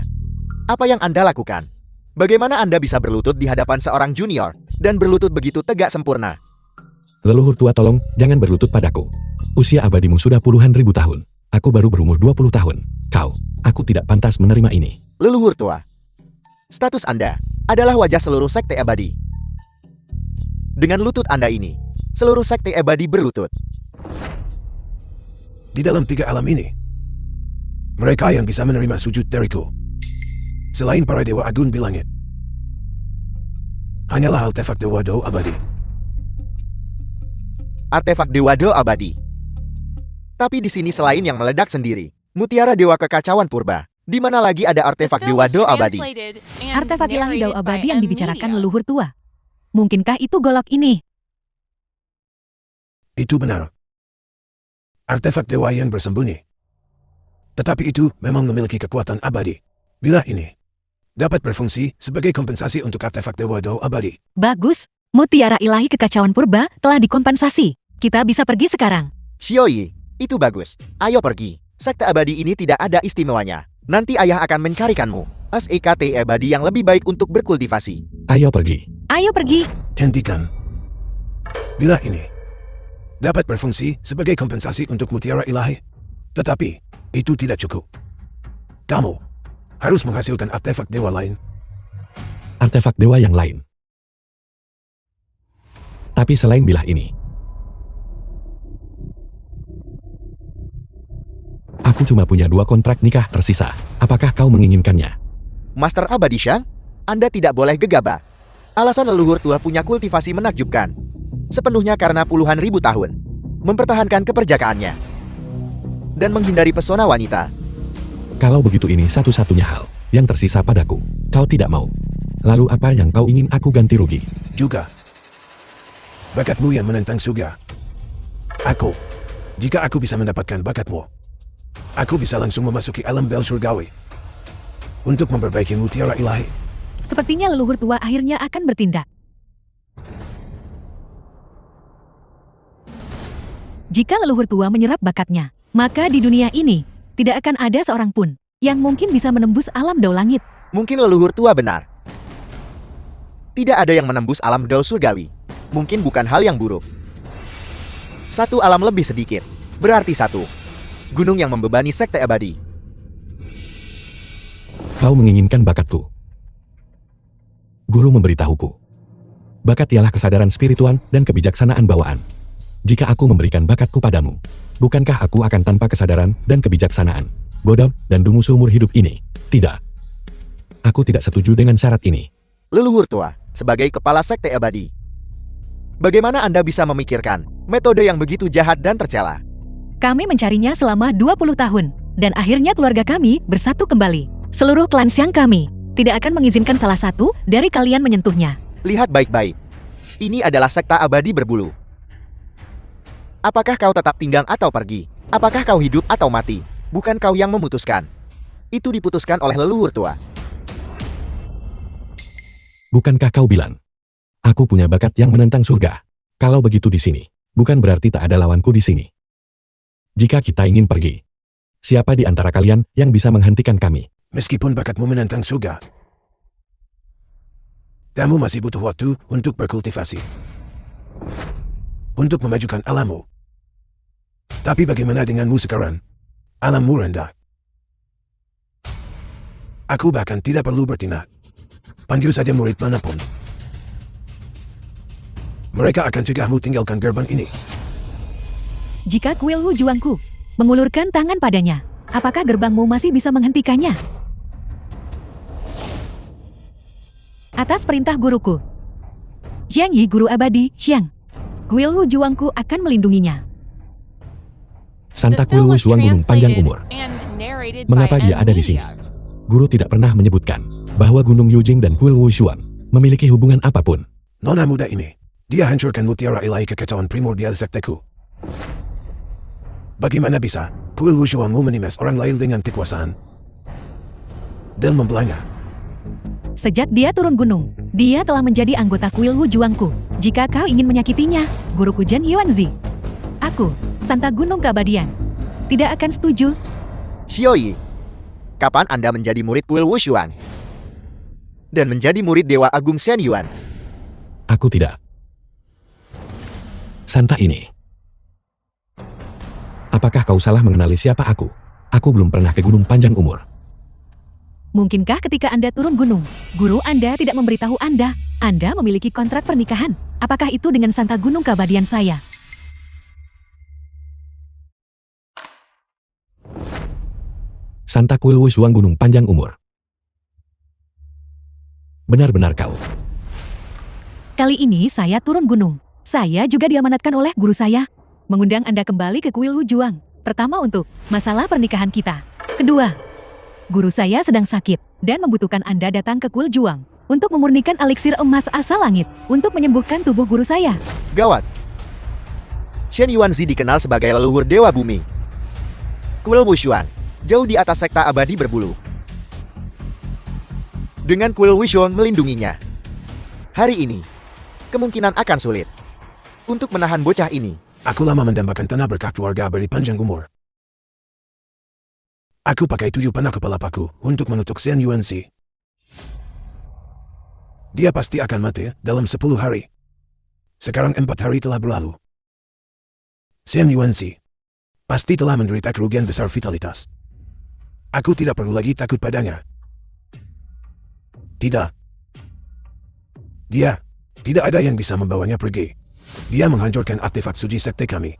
apa yang Anda lakukan? Bagaimana Anda bisa berlutut di hadapan seorang junior dan berlutut begitu tegak sempurna? Leluhur tua, tolong jangan berlutut padaku. Usia abadimu sudah puluhan ribu tahun. Aku baru berumur 20 tahun. Aku tidak pantas menerima ini. Leluhur tua, status Anda adalah wajah seluruh sekte abadi. Dengan lutut Anda ini, seluruh sekte abadi berlutut. Di dalam 3 alam ini, mereka yang bisa menerima sujud dariku, selain para dewa agung di langit, hanyalah artefak Dewa Do abadi. Artefak Dewa Do abadi. Tapi di sini selain yang meledak sendiri, mutiara dewa kekacauan purba, di mana lagi ada artefak Dewa Do abadi? Artefak ilahi Dao abadi yang dibicarakan leluhur tua. Mungkinkah itu golok ini? Itu benar. Artefak dewa yang bersembunyi. Tetapi itu memang memiliki kekuatan abadi. Bila ini dapat berfungsi sebagai kompensasi untuk artefak Dewa Do abadi. Bagus, mutiara ilahi kekacauan purba telah dikompensasi. Kita bisa pergi sekarang. Xiaoyi, itu bagus. Ayo pergi. Sekte abadi ini tidak ada istimewanya. Nanti ayah akan mencarikanmu SEKT abadi yang lebih baik untuk berkultivasi. Ayo pergi. Ayo pergi. Hentikan. Bila ini dapat berfungsi sebagai kompensasi untuk mutiara ilahi, tetapi Itu tidak cukup. Kamu harus menghasilkan artefak dewa lain. Artefak dewa yang lain. Tapi selain bilah ini, aku cuma punya 2 kontrak nikah tersisa. Apakah kau menginginkannya? Master Abadi Shang, Anda tidak boleh gegabah. Alasan leluhur tua punya kultivasi menakjubkan. Sepenuhnya karena puluhan ribu tahun. Mempertahankan keperjakaannya. Dan menghindari pesona wanita. Kalau begitu ini satu-satunya hal yang tersisa padaku. Kau tidak mau. Lalu apa yang kau ingin aku ganti rugi? Juga bakatmu yang menentang surga. Jika aku bisa mendapatkan bakatmu, aku bisa langsung memasuki alam bel surgawi untuk memperbaiki mutiara ilahi. Sepertinya leluhur tua akhirnya akan bertindak. Jika leluhur tua menyerap bakatnya, maka di dunia ini tidak akan ada seorang pun yang mungkin bisa menembus alam dao langit. Mungkin leluhur tua benar. Tidak ada yang menembus alam dao surgawi. Mungkin bukan hal yang buruk. 1 alam lebih sedikit, berarti 1 gunung yang membebani sekte abadi. Kau menginginkan bakatku. Guru memberitahuku. Bakat ialah kesadaran spiritual dan kebijaksanaan bawaan. Jika aku memberikan bakatku padamu, bukankah aku akan tanpa kesadaran dan kebijaksanaan, bodoh dan dungu seumur hidup ini? Tidak. Aku tidak setuju dengan syarat ini. Leluhur tua, sebagai kepala sekte abadi, bagaimana Anda bisa memikirkan metode yang begitu jahat dan tercela? Kami mencarinya selama 20 tahun, dan akhirnya keluarga kami bersatu kembali. Seluruh klan Xiang kami tidak akan mengizinkan salah satu dari kalian menyentuhnya. Lihat baik-baik. Ini adalah sekta abadi berbulu. Apakah kau tetap tinggal atau pergi? Apakah kau hidup atau mati? Bukan kau yang memutuskan. Itu diputuskan oleh leluhur tua. Bukankah kau bilang, aku punya bakat yang menentang surga? Kalau begitu di sini, bukan berarti tak ada lawanku di sini. Jika kita ingin pergi, siapa di antara kalian yang bisa menghentikan kami? Meskipun bakatmu menentang surga, kamu masih butuh waktu untuk berkultivasi, untuk memajukan alammu. Tapi bagaimana denganmu sekarang? Alammu rendah. Aku bahkan tidak perlu bertindak. Panggil saja murid manapun. Mereka akan cegahmu tinggalkan gerbang ini. Jika kuil Wu Juangku mengulurkan tangan padanya, apakah gerbangmu masih bisa menghentikannya? Atas perintah guruku, Jiang Yi Guru Abadi, Xiang, kuil Wu Juangku akan melindunginya. Santa The Kuil film Wu was Xuan Gunung Panjang Umur. translated and narrated Mengapa by dia ada di sini? Amelia. Guru tidak pernah menyebutkan bahwa Gunung Yujing dan Kuil Wu Xuan memiliki hubungan apapun. Nona muda ini, dia hancurkan mutiara ilahi kekacauan primordial sekteku. Bagaimana bisa Kuil Wu Xuanmu menimas orang lain dengan kekuasaan dan membelanya? Sejak dia turun gunung, dia telah menjadi anggota kuil Wu Juangku. Jika kau ingin menyakitinya, guruku Zhen Yuanzi, aku, Santa Gunung Keabadian, tidak akan setuju. Xiaoyi, kapan Anda menjadi murid kuil Wushuan? Dan menjadi murid Dewa Agung Shen Yuan? Aku tidak. Santa ini. Apakah kau salah mengenali siapa aku? Aku belum pernah ke Gunung Panjang Umur. Mungkinkah ketika Anda turun gunung, guru Anda tidak memberitahu Anda memiliki kontrak pernikahan? Apakah itu dengan Santa Gunung Keabadian saya? Santa Kuil Wu Xuan Gunung Panjang Umur. Benar-benar kau. Kali ini saya turun gunung. Saya juga diamanatkan oleh guru saya mengundang Anda kembali ke kuil Wu Juang. Pertama untuk masalah pernikahan kita. Kedua, guru saya sedang sakit dan membutuhkan Anda datang ke kuil Juang untuk memurnikan eliksir emas asal langit untuk menyembuhkan tubuh guru saya. Gawat. Shen Yuanzi dikenal sebagai leluhur Dewa Bumi. Kuil Wushuan, jauh di atas sekta abadi berbulu. Dengan kuil Wushuan melindunginya, hari ini, kemungkinan akan sulit untuk menahan bocah ini. Aku lama mendambakan tanah berkah keluarga abadi panjang umur. Aku pakai 7 panah kepala paku untuk menutup Shen Yuanzi. Dia pasti akan mati dalam 10 hari. Sekarang 4 hari telah berlalu. Shen Yuanzi pasti telah menderita kerugian besar vitalitas. Aku tidak perlu lagi takut padanya. Tidak. Dia, tidak ada yang bisa membawanya pergi. Dia menghancurkan artefak suci sekte kami.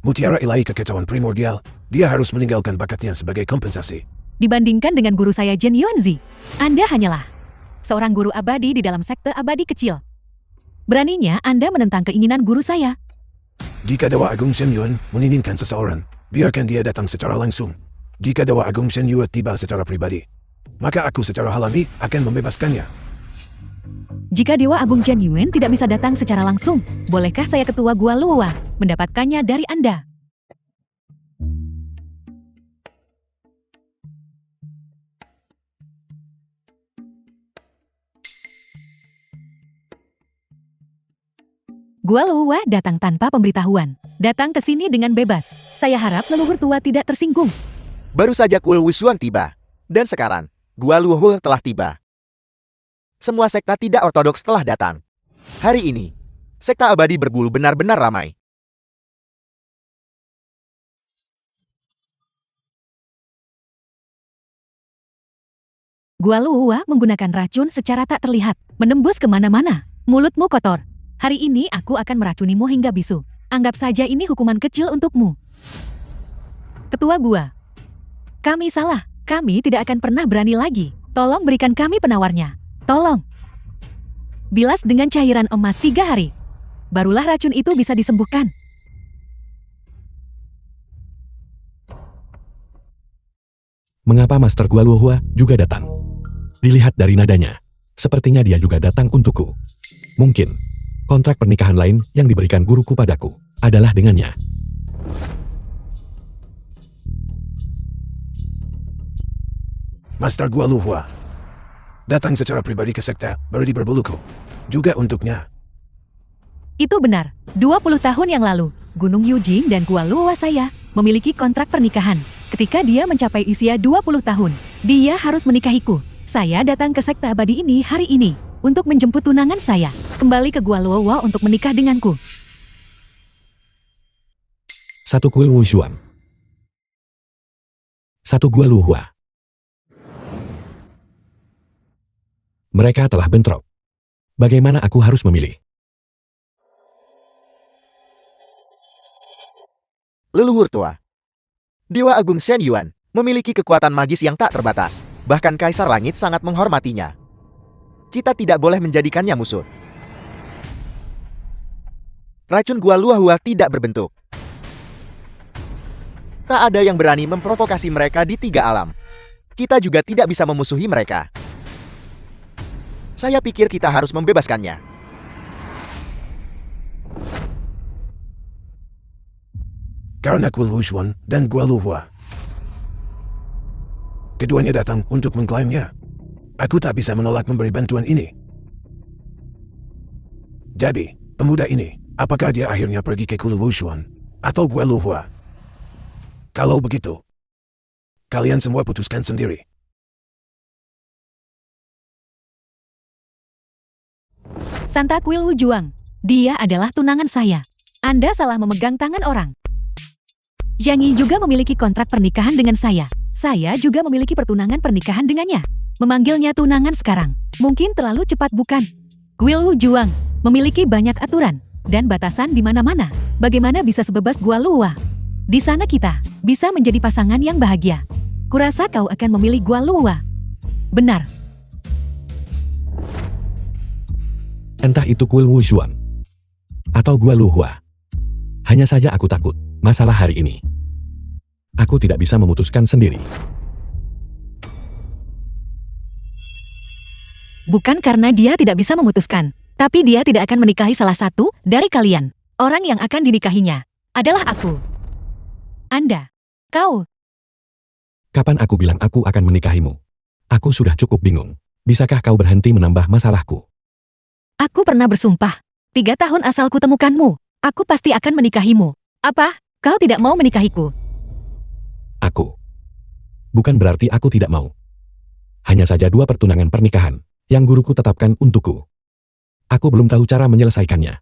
Mutiara ilahi kekacauan primordial, dia harus meninggalkan bakatnya sebagai kompensasi. Dibandingkan dengan guru saya Jen Yuanzi, Anda hanyalah seorang guru abadi di dalam sekte abadi kecil. Beraninya Anda menentang keinginan guru saya. Jika Dewa Agung Shen Yuan menginginkan seseorang, biarkan dia datang secara langsung. Jika Dewa Agung Shen Yuan tiba secara pribadi, maka aku secara alami akan membebaskannya. Jika Dewa Agung Jen Yuan tidak bisa datang secara langsung, bolehkah saya ketua Gua Luowa mendapatkannya dari Anda? Gua Luowa datang tanpa pemberitahuan. Datang ke sini dengan bebas. Saya harap leluhur tua tidak tersinggung. Baru saja Kuil Wushuang tiba. Dan sekarang, Gua Luohu telah tiba. Semua sekta tidak ortodoks telah datang. Hari ini, sekta abadi berbulu benar-benar ramai. Gua Luowa menggunakan racun secara tak terlihat, menembus kemana-mana. Mulutmu kotor. Hari ini aku akan meracunimu hingga bisu. Anggap saja ini hukuman kecil untukmu. Ketua Gua. Kami salah. Kami tidak akan pernah berani lagi. Tolong berikan kami penawarnya. Tolong. Bilas dengan cairan emas 3 hari. Barulah racun itu bisa disembuhkan. Mengapa Master Gua Luohua juga datang? Dilihat dari nadanya, sepertinya dia juga datang untukku. Mungkin, kontrak pernikahan lain yang diberikan guruku padaku adalah dengannya. Master Gua Luohua datang secara pribadi ke sekte Abadi Berbuluku, juga untuknya. Itu benar. 20 tahun yang lalu, Gunung Yujing dan Gua Luowa saya memiliki kontrak pernikahan. Ketika dia mencapai usia 20 tahun, dia harus menikahiku. Saya datang ke sekte abadi ini hari ini untuk menjemput tunangan saya kembali ke Gua Luowa untuk menikah denganku. Satu kuil Wushuang. Satu Gua Luohua. Mereka telah bentrok. Bagaimana aku harus memilih? Leluhur tua. Dewa Agung Shen Yuan memiliki kekuatan magis yang tak terbatas. Bahkan Kaisar Langit sangat menghormatinya. Kita tidak boleh menjadikannya musuh. Racun Gua Luohua tidak berbentuk. Tak ada yang berani memprovokasi mereka di 3 alam. Kita juga tidak bisa memusuhi mereka. Saya pikir kita harus membebaskannya. Karena Kuil Wushuang dan Gua Luohua, keduanya datang untuk mengklaimnya. Aku tak bisa menolak memberi bantuan ini. Jadi, pemuda ini, apakah dia akhirnya pergi ke Kuil Wushuang atau Gua Luohua? Kalau begitu, kalian semua putuskan sendiri. Santa Kuil Wujuang. Dia adalah tunangan saya. Anda salah memegang tangan orang. Zhang Yi juga memiliki kontrak pernikahan dengan saya. Saya juga memiliki pertunangan pernikahan dengannya. Memanggilnya tunangan sekarang mungkin terlalu cepat, bukan? Kuil Wujuang memiliki banyak aturan dan batasan di mana-mana. Bagaimana bisa sebebas Gua Luowa? Di sana kita bisa menjadi pasangan yang bahagia. Kurasa kau akan memilih Gua Luowa. Benar. Entah itu kuil Wushuang atau Gua Luohua. Hanya saja aku takut masalah hari ini. Aku tidak bisa memutuskan sendiri. Bukan karena dia tidak bisa memutuskan, tapi dia tidak akan menikahi salah satu dari kalian. Orang yang akan dinikahinya adalah aku. Anda. Kau. Kapan aku bilang aku akan menikahimu? Aku sudah cukup bingung. Bisakah kau berhenti menambah masalahku? Aku pernah bersumpah. 3 tahun asal kutemukanmu, aku pasti akan menikahimu. Apa? Kau tidak mau menikahiku? Aku. Bukan berarti aku tidak mau. Hanya saja 2 pertunangan pernikahan yang guruku tetapkan untukku. Aku belum tahu cara menyelesaikannya.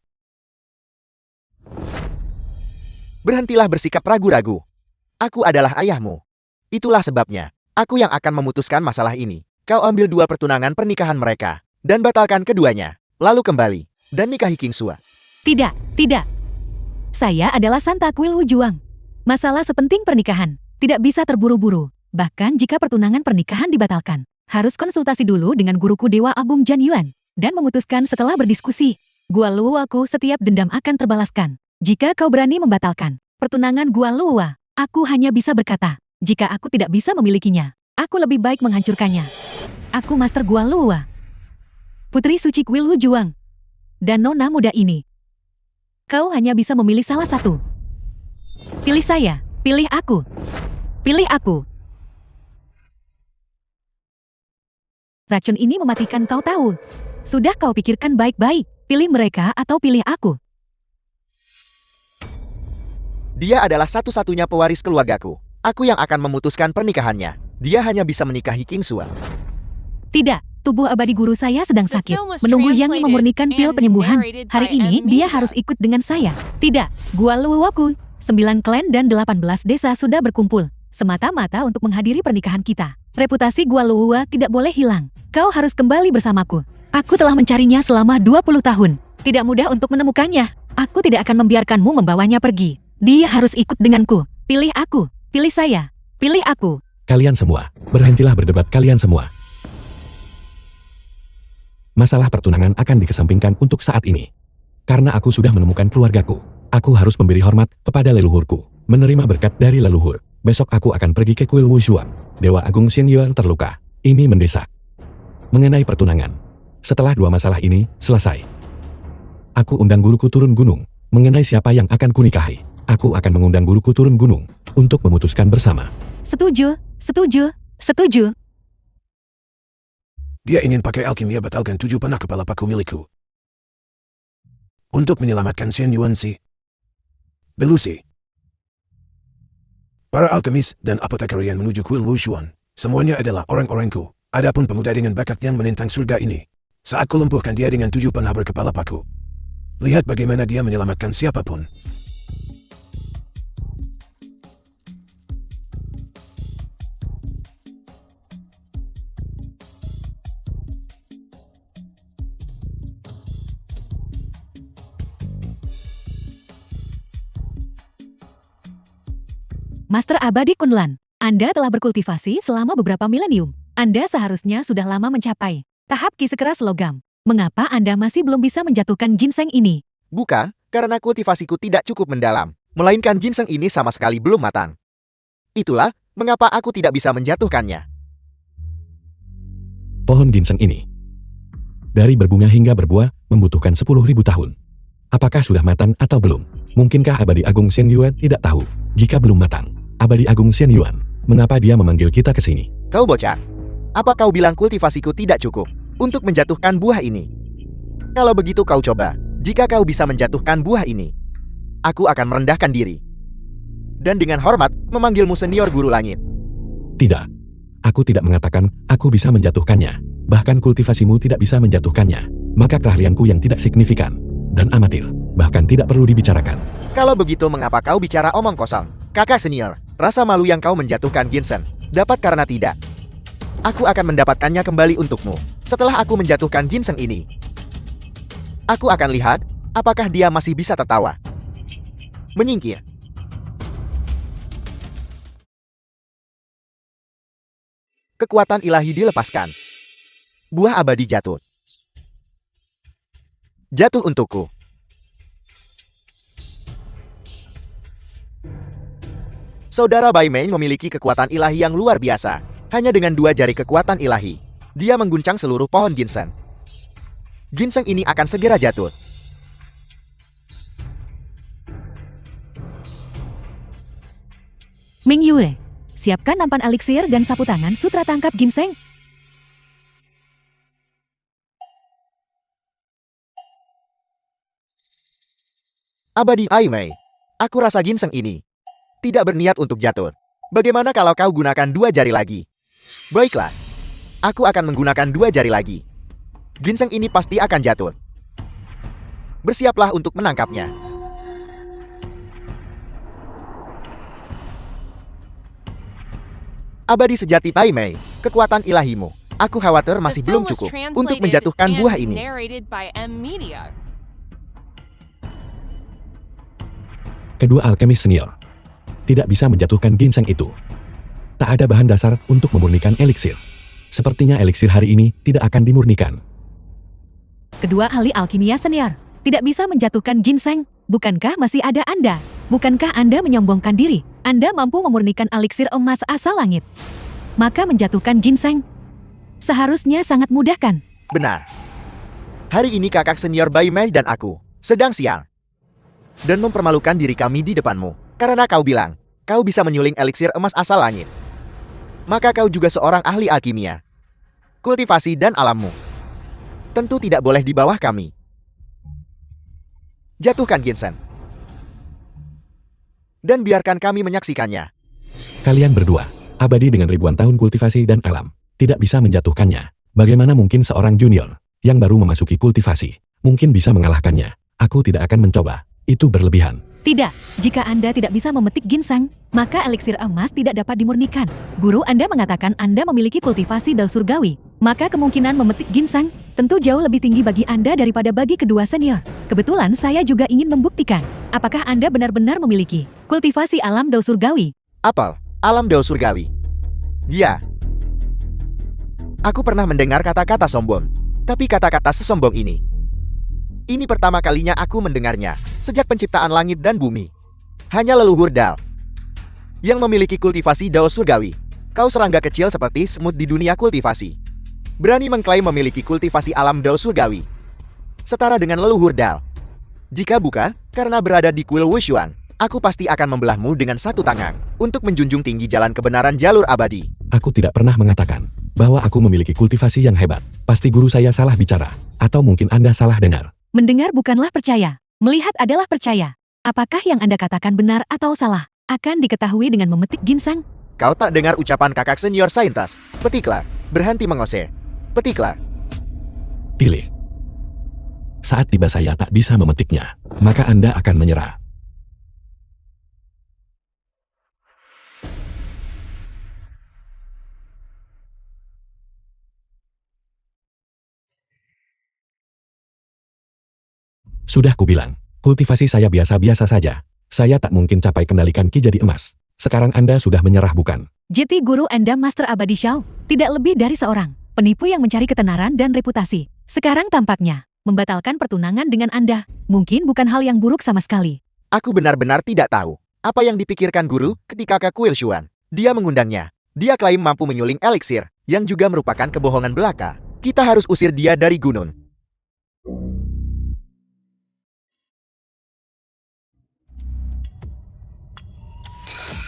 Berhentilah bersikap ragu-ragu. Aku adalah ayahmu. Itulah sebabnya, aku yang akan memutuskan masalah ini. Kau ambil 2 pertunangan pernikahan mereka, dan batalkan keduanya, lalu kembali, dan nikahi King Sua. Tidak, tidak. Saya adalah Santa Kuil Wujuang. Masalah sepenting pernikahan, tidak bisa terburu-buru. Bahkan jika pertunangan pernikahan dibatalkan, harus konsultasi dulu dengan guruku Dewa Agung Jan Yuan, dan memutuskan setelah berdiskusi. Gua Luo aku setiap dendam akan terbalaskan. Jika kau berani membatalkan pertunangan Gua Luo, aku hanya bisa berkata, jika aku tidak bisa memilikinya, aku lebih baik menghancurkannya. Aku Master Gua Luo, Putri Suci Kuil Wujuang, dan nona muda ini. Kau hanya bisa memilih salah satu. Pilih saya, pilih aku. Pilih aku. Racun ini mematikan kau tahu. Sudah kau pikirkan baik-baik, pilih mereka atau pilih aku. Dia adalah satu-satunya pewaris keluargaku. Aku yang akan memutuskan pernikahannya. Dia hanya bisa menikahi King Sua. Tidak, tubuh abadi guru saya sedang sakit. Menunggu Yang memurnikan pil penyembuhan. Hari ini dia harus ikut dengan saya. Tidak, Gua Luoku, 9 klan dan 18 desa sudah berkumpul. Semata-mata untuk menghadiri pernikahan kita. Reputasi Gua Luo tidak boleh hilang. Kau harus kembali bersamaku. Aku telah mencarinya selama 20 tahun. Tidak mudah untuk menemukannya. Aku tidak akan membiarkanmu membawanya pergi. Dia harus ikut denganku. Pilih aku. Pilih saya. Pilih aku. Kalian semua, berhentilah berdebat kalian semua. Masalah pertunangan akan dikesampingkan untuk saat ini. Karena aku sudah menemukan keluargaku, aku harus memberi hormat kepada leluhurku, menerima berkat dari leluhur. Besok aku akan pergi ke Kuil Wujuang. Dewa Agung Xian Yuan terluka. Ini mendesak. Mengenai pertunangan, setelah 2 masalah ini selesai, aku undang guruku turun gunung. Mengenai siapa yang akan kunikahi, aku akan mengundang guruku turun gunung untuk memutuskan bersama. Setuju, setuju, setuju. Dia ingin pakai alkimia batalkan 7 panah kepala paku milikku. Untuk menyelamatkan Xian Yuan si Belusi. Para alkemis dan apotekar yang menuju Kuil Wujuang, semuanya adalah orang-orangku. Adapun pemuda dengan bakat yang menentang surga ini, saat kulumpuhkan dia dengan 7 panah berkepala paku. Lihat bagaimana dia menyelamatkan siapapun. Master Abadi Kunlan, Anda telah berkultivasi selama beberapa milenium. Anda seharusnya sudah lama mencapai tahap ki sekeras logam. Mengapa Anda masih belum bisa menjatuhkan ginseng ini? Bukan, karena kultivasiku tidak cukup mendalam. Melainkan ginseng ini sama sekali belum matang. Itulah mengapa aku tidak bisa menjatuhkannya. Pohon ginseng ini, dari berbunga hingga berbuah, membutuhkan 10.000 tahun. Apakah sudah matang atau belum? Mungkinkah Abadi Agung Xian Yuan tidak tahu? Jika belum matang, Abadi Agung Xian Yuan, mengapa dia memanggil kita ke sini? Kau bocah, apa kau bilang kultivasiku tidak cukup untuk menjatuhkan buah ini? Kalau begitu kau coba, jika kau bisa menjatuhkan buah ini, aku akan merendahkan diri. Dan dengan hormat, memanggilmu senior guru langit. Tidak. Aku tidak mengatakan aku bisa menjatuhkannya. Bahkan kultivasimu tidak bisa menjatuhkannya. Maka keahlianku yang tidak signifikan dan amatir, bahkan tidak perlu dibicarakan. Kalau begitu mengapa kau bicara omong kosong? Kakak senior, rasa malu yang kau menjatuhkan ginseng, dapat karena tidak. Aku akan mendapatkannya kembali untukmu, setelah aku menjatuhkan ginseng ini. Aku akan lihat, apakah dia masih bisa tertawa. Menyingkir. Kekuatan ilahi dilepaskan. Buah abadi jatuh. Jatuh untukku. Saudara Bai Mei memiliki kekuatan ilahi yang luar biasa. Hanya dengan 2 jari kekuatan ilahi, dia mengguncang seluruh pohon ginseng. Ginseng ini akan segera jatuh. Ming Yue, siapkan nampan eliksir dan sapu tangan sutra tangkap ginseng. Abadi Ai Mei, aku rasa ginseng ini tidak berniat untuk jatuh. Bagaimana kalau kau gunakan 2 jari lagi? Baiklah, aku akan menggunakan 2 jari lagi. Ginseng ini pasti akan jatuh. Bersiaplah untuk menangkapnya. Abadi sejati Bai Mei, kekuatan ilahimu. Aku khawatir masih belum cukup untuk menjatuhkan buah ini. Kedua alkemis senior tidak bisa menjatuhkan ginseng itu. Tak ada bahan dasar untuk memurnikan eliksir. Sepertinya eliksir hari ini tidak akan dimurnikan. Kedua ahli alkimia senior tidak bisa menjatuhkan ginseng. Bukankah masih ada Anda? Bukankah Anda menyombongkan diri? Anda mampu memurnikan eliksir emas asal langit. Maka menjatuhkan ginseng seharusnya sangat mudah kan? Benar. Hari ini kakak senior Bai Mei dan aku sedang siang. Dan mempermalukan diri kami di depanmu. Karena kau bilang, kau bisa menyuling eliksir emas asal langit. Maka kau juga seorang ahli alkimia, kultivasi dan alammu tentu tidak boleh di bawah kami. Jatuhkan ginseng. Dan biarkan kami menyaksikannya. Kalian berdua, abadi dengan ribuan tahun kultivasi dan alam, tidak bisa menjatuhkannya. Bagaimana mungkin seorang junior yang baru memasuki kultivasi mungkin bisa mengalahkannya? Aku tidak akan mencoba. Itu berlebihan. Tidak, jika Anda tidak bisa memetik ginseng, maka eliksir emas tidak dapat dimurnikan. Guru Anda mengatakan Anda memiliki kultivasi dao surgawi, maka kemungkinan memetik ginseng tentu jauh lebih tinggi bagi Anda daripada bagi kedua senior. Kebetulan saya juga ingin membuktikan, apakah Anda benar-benar memiliki kultivasi alam dao surgawi. Apel, alam dao surgawi. Ya. Aku pernah mendengar kata-kata sombong, tapi kata-kata sesombong ini pertama kalinya aku mendengarnya sejak penciptaan langit dan bumi. Hanya leluhur Dao yang memiliki kultivasi dao surgawi. Kau serangga kecil seperti semut di dunia kultivasi, berani mengklaim memiliki kultivasi alam dao surgawi, setara dengan leluhur Dao. Jika bukan karena berada di kuil Wushuang, aku pasti akan membelahmu dengan satu tangan untuk menjunjung tinggi jalan kebenaran jalur abadi. Aku tidak pernah mengatakan bahwa aku memiliki kultivasi yang hebat. Pasti guru saya salah bicara, atau mungkin Anda salah dengar. Mendengar bukanlah percaya, melihat adalah percaya. Apakah yang Anda katakan benar atau salah, akan diketahui dengan memetik ginseng. Kau tak dengar ucapan kakak senior saintas? Petiklah, berhenti mengose. Petiklah. Pilih. Saat tiba saya tak bisa memetiknya, maka Anda akan menyerah. Sudah kubilang, kultivasi saya biasa-biasa saja. Saya tak mungkin capai kendalikan ki jadi emas. Sekarang Anda sudah menyerah bukan? Jadi guru Anda Master Abadi Xiao, tidak lebih dari seorang penipu yang mencari ketenaran dan reputasi. Sekarang tampaknya, membatalkan pertunangan dengan Anda, mungkin bukan hal yang buruk sama sekali. Aku benar-benar tidak tahu apa yang dipikirkan guru ketika ke kuil Xuan. Dia mengundangnya. Dia klaim mampu menyuling eliksir, yang juga merupakan kebohongan belaka. Kita harus usir dia dari gunung.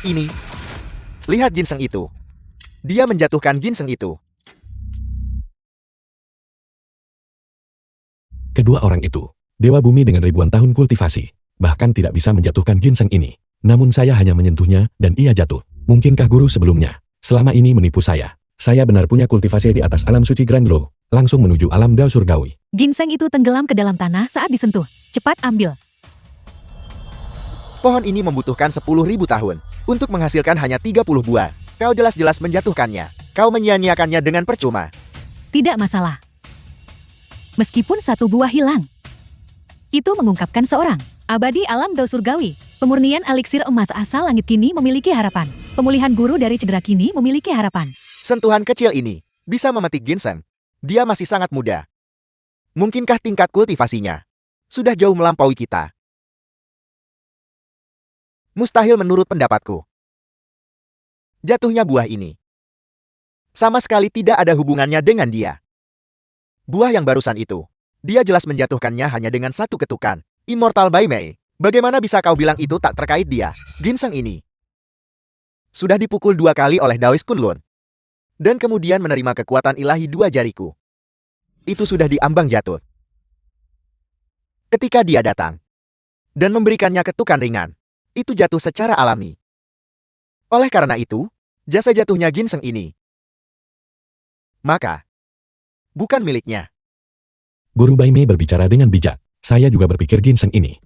Ini. Lihat ginseng itu. Dia menjatuhkan ginseng itu. Kedua orang itu, dewa bumi dengan ribuan tahun kultivasi, bahkan tidak bisa menjatuhkan ginseng ini. Namun saya hanya menyentuhnya dan ia jatuh. Mungkinkah guru sebelumnya selama ini menipu saya? Saya benar punya kultivasi di atas alam suci Grand Lo, langsung menuju alam dao surgawi. Ginseng itu tenggelam ke dalam tanah saat disentuh. Cepat ambil. Pohon ini membutuhkan 10.000 tahun untuk menghasilkan hanya 30 buah. Kau jelas-jelas menjatuhkannya. Kau menyia-nyiakannya dengan percuma. Tidak masalah. Meskipun satu buah hilang. Itu mengungkapkan seorang abadi alam dao surgawi. Pemurnian eliksir emas asal langit kini memiliki harapan. Pemulihan guru dari cedera kini memiliki harapan. Sentuhan kecil ini bisa memetik ginseng. Dia masih sangat muda. Mungkinkah tingkat kultivasinya sudah jauh melampaui kita? Mustahil menurut pendapatku. Jatuhnya buah ini sama sekali tidak ada hubungannya dengan dia. Buah yang barusan itu, dia jelas menjatuhkannya hanya dengan satu ketukan. Immortal Bai Mei, bagaimana bisa kau bilang itu tak terkait dia? Ginseng ini sudah dipukul 2 kali oleh Daois Kunlun, dan kemudian menerima kekuatan ilahi 2 jariku. Itu sudah diambang jatuh. Ketika dia datang dan memberikannya ketukan ringan, itu jatuh secara alami. Oleh karena itu, jasa jatuhnya ginseng ini maka bukan miliknya. Guru Bai Mei berbicara dengan bijak. Saya juga berpikir ginseng ini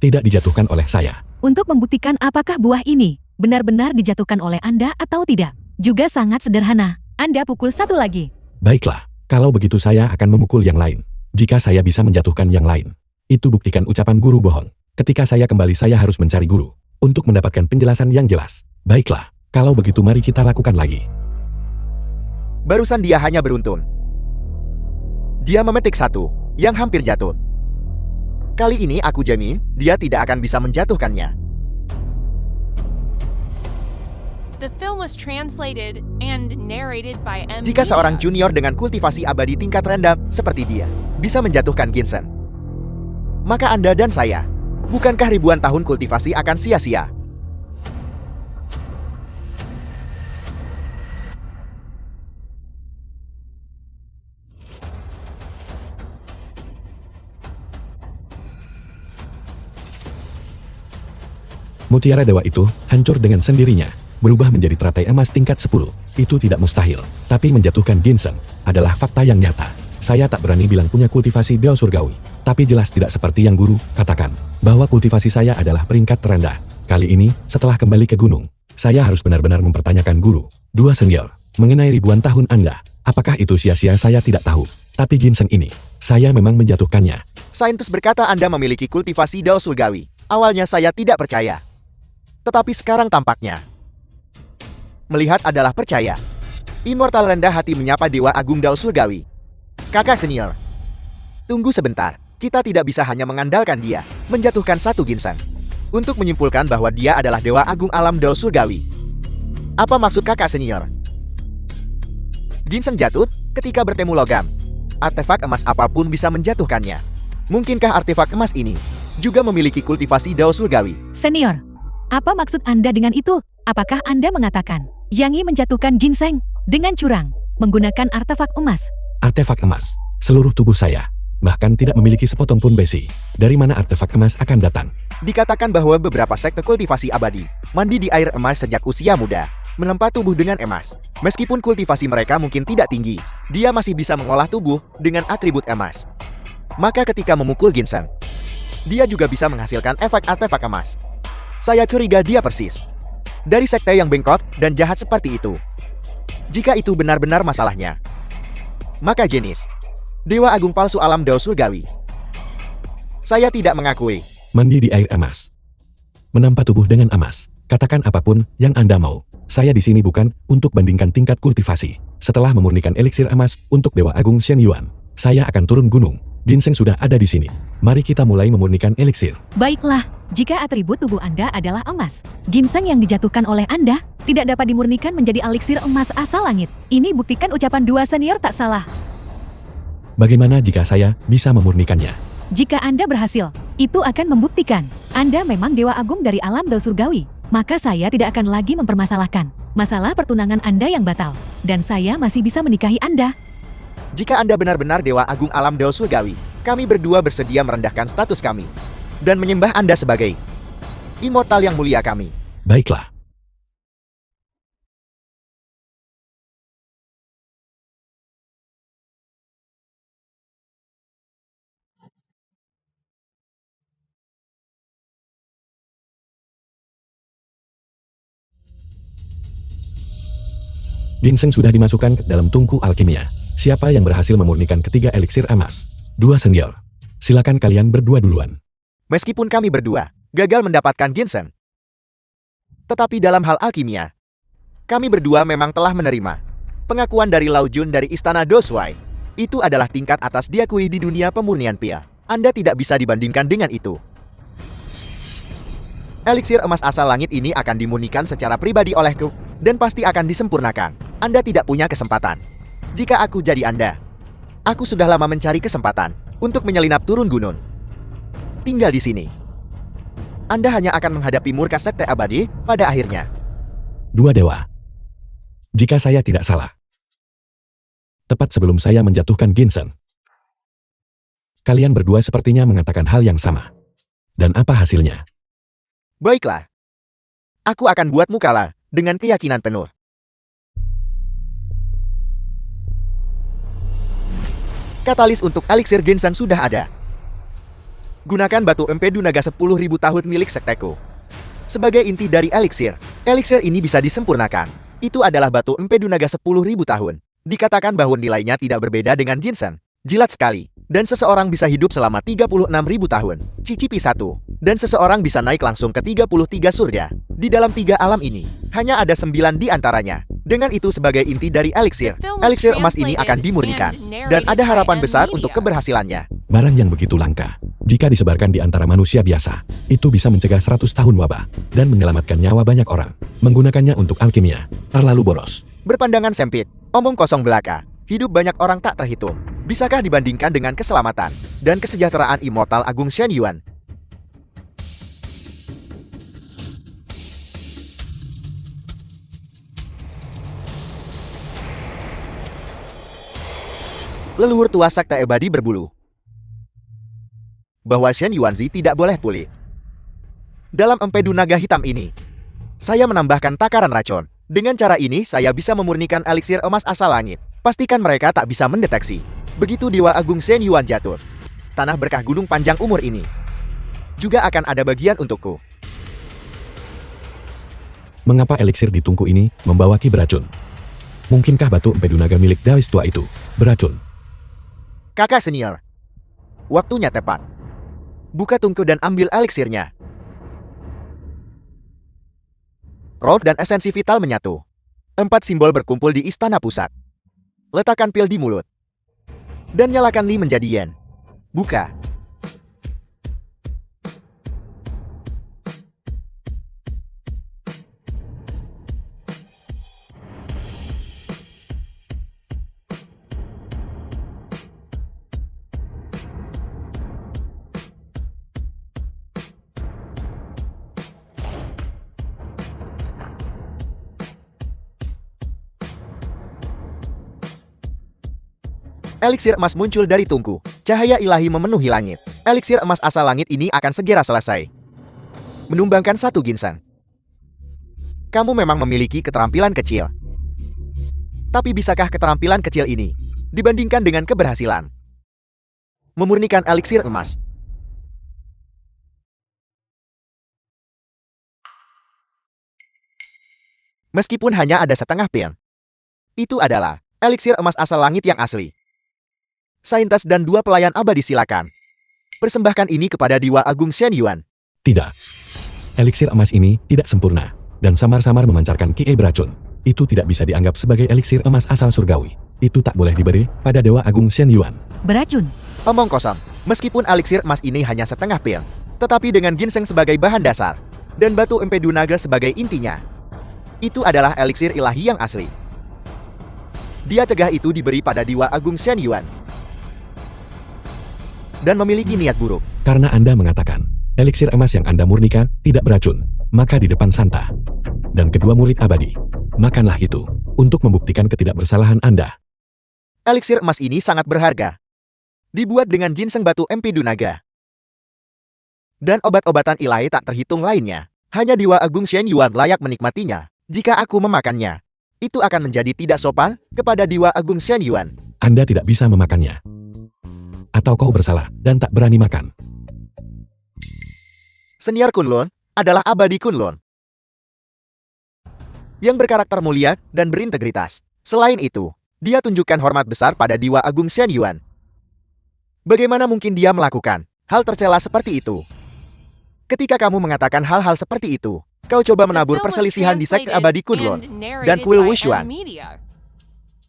tidak dijatuhkan oleh saya. Untuk membuktikan apakah buah ini benar-benar dijatuhkan oleh Anda atau tidak, Juga sangat sederhana. Anda pukul satu lagi. Baiklah, kalau begitu saya akan memukul yang lain. Jika saya bisa menjatuhkan yang lain, itu buktikan ucapan guru bohong. Ketika saya kembali saya harus mencari guru, untuk mendapatkan penjelasan yang jelas. Baiklah, kalau begitu mari kita lakukan lagi. Barusan dia hanya beruntun. Dia memetik satu, yang hampir jatuh. Kali ini aku jamin, dia tidak akan bisa menjatuhkannya. The film was translated and narrated by M. Jika seorang junior dengan kultivasi abadi tingkat rendah seperti dia bisa menjatuhkan Ginseng, maka Anda dan saya, bukankah ribuan tahun kultivasi akan sia-sia? Mutiara dewa itu hancur dengan sendirinya, berubah menjadi teratai emas tingkat 10. Itu tidak mustahil, tapi menjatuhkan Ginseng adalah fakta yang nyata. Saya tak berani bilang punya kultivasi dewa surgawi, tapi jelas tidak seperti yang guru katakan, bahwa kultivasi saya adalah peringkat terendah. Kali ini, setelah kembali ke gunung, saya harus benar-benar mempertanyakan guru, dua senior, mengenai ribuan tahun Anda. Apakah itu sia-sia saya tidak tahu, tapi Ginseng ini, saya memang menjatuhkannya. Saintis berkata Anda memiliki kultivasi dewa surgawi. Awalnya saya tidak percaya. Tetapi sekarang tampaknya melihat adalah percaya. Immortal rendah hati menyapa Dewa Agung Dao Surgawi. Kakak senior, tunggu sebentar. Kita tidak bisa hanya mengandalkan dia menjatuhkan satu Ginseng untuk menyimpulkan bahwa dia adalah Dewa Agung Alam Dao Surgawi. Apa maksud kakak senior? Ginseng jatuh ketika bertemu logam. Artefak emas apapun bisa menjatuhkannya. Mungkinkah artefak emas ini juga memiliki kultivasi Dao Surgawi? Senior, apa maksud Anda dengan itu? Apakah Anda mengatakan Yang Yi menjatuhkan Ginseng dengan curang menggunakan artefak emas? Artefak emas, seluruh tubuh saya, bahkan tidak memiliki sepotong pun besi. Dari mana artefak emas akan datang? Dikatakan bahwa beberapa sekte kultivasi abadi mandi di air emas sejak usia muda, menempa tubuh dengan emas. Meskipun kultivasi mereka mungkin tidak tinggi, dia masih bisa mengolah tubuh dengan atribut emas. Maka ketika memukul Ginseng, dia juga bisa menghasilkan efek artefak emas. Saya curiga dia persis dari sekte yang bengkok dan jahat seperti itu. Jika itu benar-benar masalahnya, maka jenis Dewa Agung palsu alam Dao Surgawi. Saya tidak mengakui. Mandi di air emas, menampa tubuh dengan emas. Katakan apapun yang Anda mau. Saya di sini bukan untuk bandingkan tingkat kultivasi. Setelah memurnikan eliksir emas untuk Dewa Agung Shen Yuan, saya akan turun gunung. Ginseng sudah ada di sini. Mari kita mulai memurnikan eliksir. Baiklah, jika atribut tubuh Anda adalah emas, Ginseng yang dijatuhkan oleh Anda tidak dapat dimurnikan menjadi eliksir emas asal langit. Ini buktikan ucapan dua senior tak salah. Bagaimana jika saya bisa memurnikannya? Jika Anda berhasil, itu akan membuktikan Anda memang Dewa Agung dari alam Dao Surgawi. Maka saya tidak akan lagi mempermasalahkan masalah pertunangan Anda yang batal. Dan saya masih bisa menikahi Anda. Jika Anda benar-benar Dewa Agung Alam Dao Surgawi, kami berdua bersedia merendahkan status kami dan menyembah Anda sebagai immortal yang mulia kami. Baiklah. Ginseng sudah dimasukkan ke dalam tungku alkimia. Siapa yang berhasil memurnikan ketiga eliksir emas? Dua senior. Silakan kalian berdua duluan. Meskipun kami berdua gagal mendapatkan Ginseng, tetapi dalam hal alkimia, kami berdua memang telah menerima pengakuan dari Lao Jun dari Istana Doshuai. Itu adalah tingkat atas diakui di dunia pemurnian pia. Anda tidak bisa dibandingkan dengan itu. Eliksir emas asal langit ini akan dimurnikan secara pribadi olehku dan pasti akan disempurnakan. Anda tidak punya kesempatan. Jika aku jadi Anda, aku sudah lama mencari kesempatan untuk menyelinap turun gunung. Tinggal di sini. Anda hanya akan menghadapi murka sekte abadi pada akhirnya. Dua dewa. Jika saya tidak salah, tepat sebelum saya menjatuhkan Ginseng, kalian berdua sepertinya mengatakan hal yang sama. Dan apa hasilnya? Baiklah. Aku akan buatmu kalah dengan keyakinan penuh. Katalis untuk eliksir Ginseng sudah ada. Gunakan batu empedu naga 10.000 tahun milik sekteku sebagai inti dari eliksir. Eliksir ini bisa disempurnakan Itu adalah batu empedu naga 10.000 tahun. Dikatakan bahwa nilainya tidak berbeda dengan ginseng. Jilat sekali. Dan seseorang bisa hidup selama 36.000 tahun. Cicipi satu. Dan seseorang bisa naik langsung ke 33 surga. Di dalam 3 alam ini, hanya ada 9 di antaranya. Dengan itu sebagai inti dari eliksir, eliksir emas ini akan dimurnikan. Dan ada harapan besar untuk keberhasilannya. Barang yang begitu langka, jika disebarkan di antara manusia biasa, itu bisa mencegah 100 tahun wabah, dan menyelamatkan nyawa banyak orang. Menggunakannya untuk alkimia, terlalu boros. Berpandangan sempit, omong kosong belaka. Hidup banyak orang tak terhitung. Bisakah dibandingkan dengan keselamatan dan kesejahteraan immortal Agung Shen Yuan? Leluhur tua Sekte Abadi berbulu. Bahwa Shen Yuanzi tidak boleh pulih. Dalam empedu naga hitam ini, saya menambahkan takaran racun. Dengan cara ini saya bisa memurnikan eliksir emas asal langit. Pastikan mereka tak bisa mendeteksi. Begitu Dewa Agung Shen Yuan jatuh, tanah berkah gunung panjang umur ini juga akan ada bagian untukku. Mengapa eliksir di tungku ini membawa ki beracun? Mungkinkah batu empedu naga milik Dawis tua itu beracun? Kakak senior, waktunya tepat. Buka tungku dan ambil eliksirnya. Roh dan esensi vital menyatu. 4 simbol berkumpul di istana pusat. Letakkan pil di mulut. Dan nyalakan Li menjadi yen. Buka. Eliksir emas muncul dari tungku. Cahaya ilahi memenuhi langit. Eliksir emas asal langit ini akan segera selesai. Menumbangkan 1 ginseng. Kamu memang memiliki keterampilan kecil. Tapi bisakah keterampilan kecil ini dibandingkan dengan keberhasilan memurnikan eliksir emas? Meskipun hanya ada setengah pil, itu adalah eliksir emas asal langit yang asli. Saintis dan 2 pelayan abadi silakan. Persembahkan ini kepada Dewa Agung Shen Yuan. Tidak. Eliksir emas ini tidak sempurna, dan samar-samar memancarkan ki beracun. Itu tidak bisa dianggap sebagai eliksir emas asal surgawi. Itu tak boleh diberi pada Dewa Agung Shen Yuan. Beracun. Omong kosong. Meskipun eliksir emas ini hanya setengah pil, tetapi dengan ginseng sebagai bahan dasar, dan batu empedu naga sebagai intinya, itu adalah eliksir ilahi yang asli. Dia cegah itu diberi pada Dewa Agung Shen Yuan. Dan memiliki niat buruk. Karena Anda mengatakan, eliksir emas yang Anda murnikan tidak beracun, maka di depan Santa dan kedua murid abadi, makanlah itu untuk membuktikan ketidakbersalahan Anda. Eliksir emas ini sangat berharga. Dibuat dengan ginseng batu empedu naga. Dan obat-obatan ilahi tak terhitung lainnya. Hanya Dewa Agung Shen Yuan layak menikmatinya. Jika aku memakannya, itu akan menjadi tidak sopan kepada Dewa Agung Shen Yuan. Anda tidak bisa memakannya. Atau kau bersalah dan tak berani makan. Senior Kunlun adalah abadi Kunlun yang berkarakter mulia dan berintegritas. Selain itu, dia tunjukkan hormat besar pada Dewa Agung Shen Yuan. Bagaimana mungkin dia melakukan hal tercela seperti itu? Ketika kamu mengatakan hal-hal seperti itu, kau coba menabur perselisihan di sekte abadi Kunlun dan kuil Wushuan.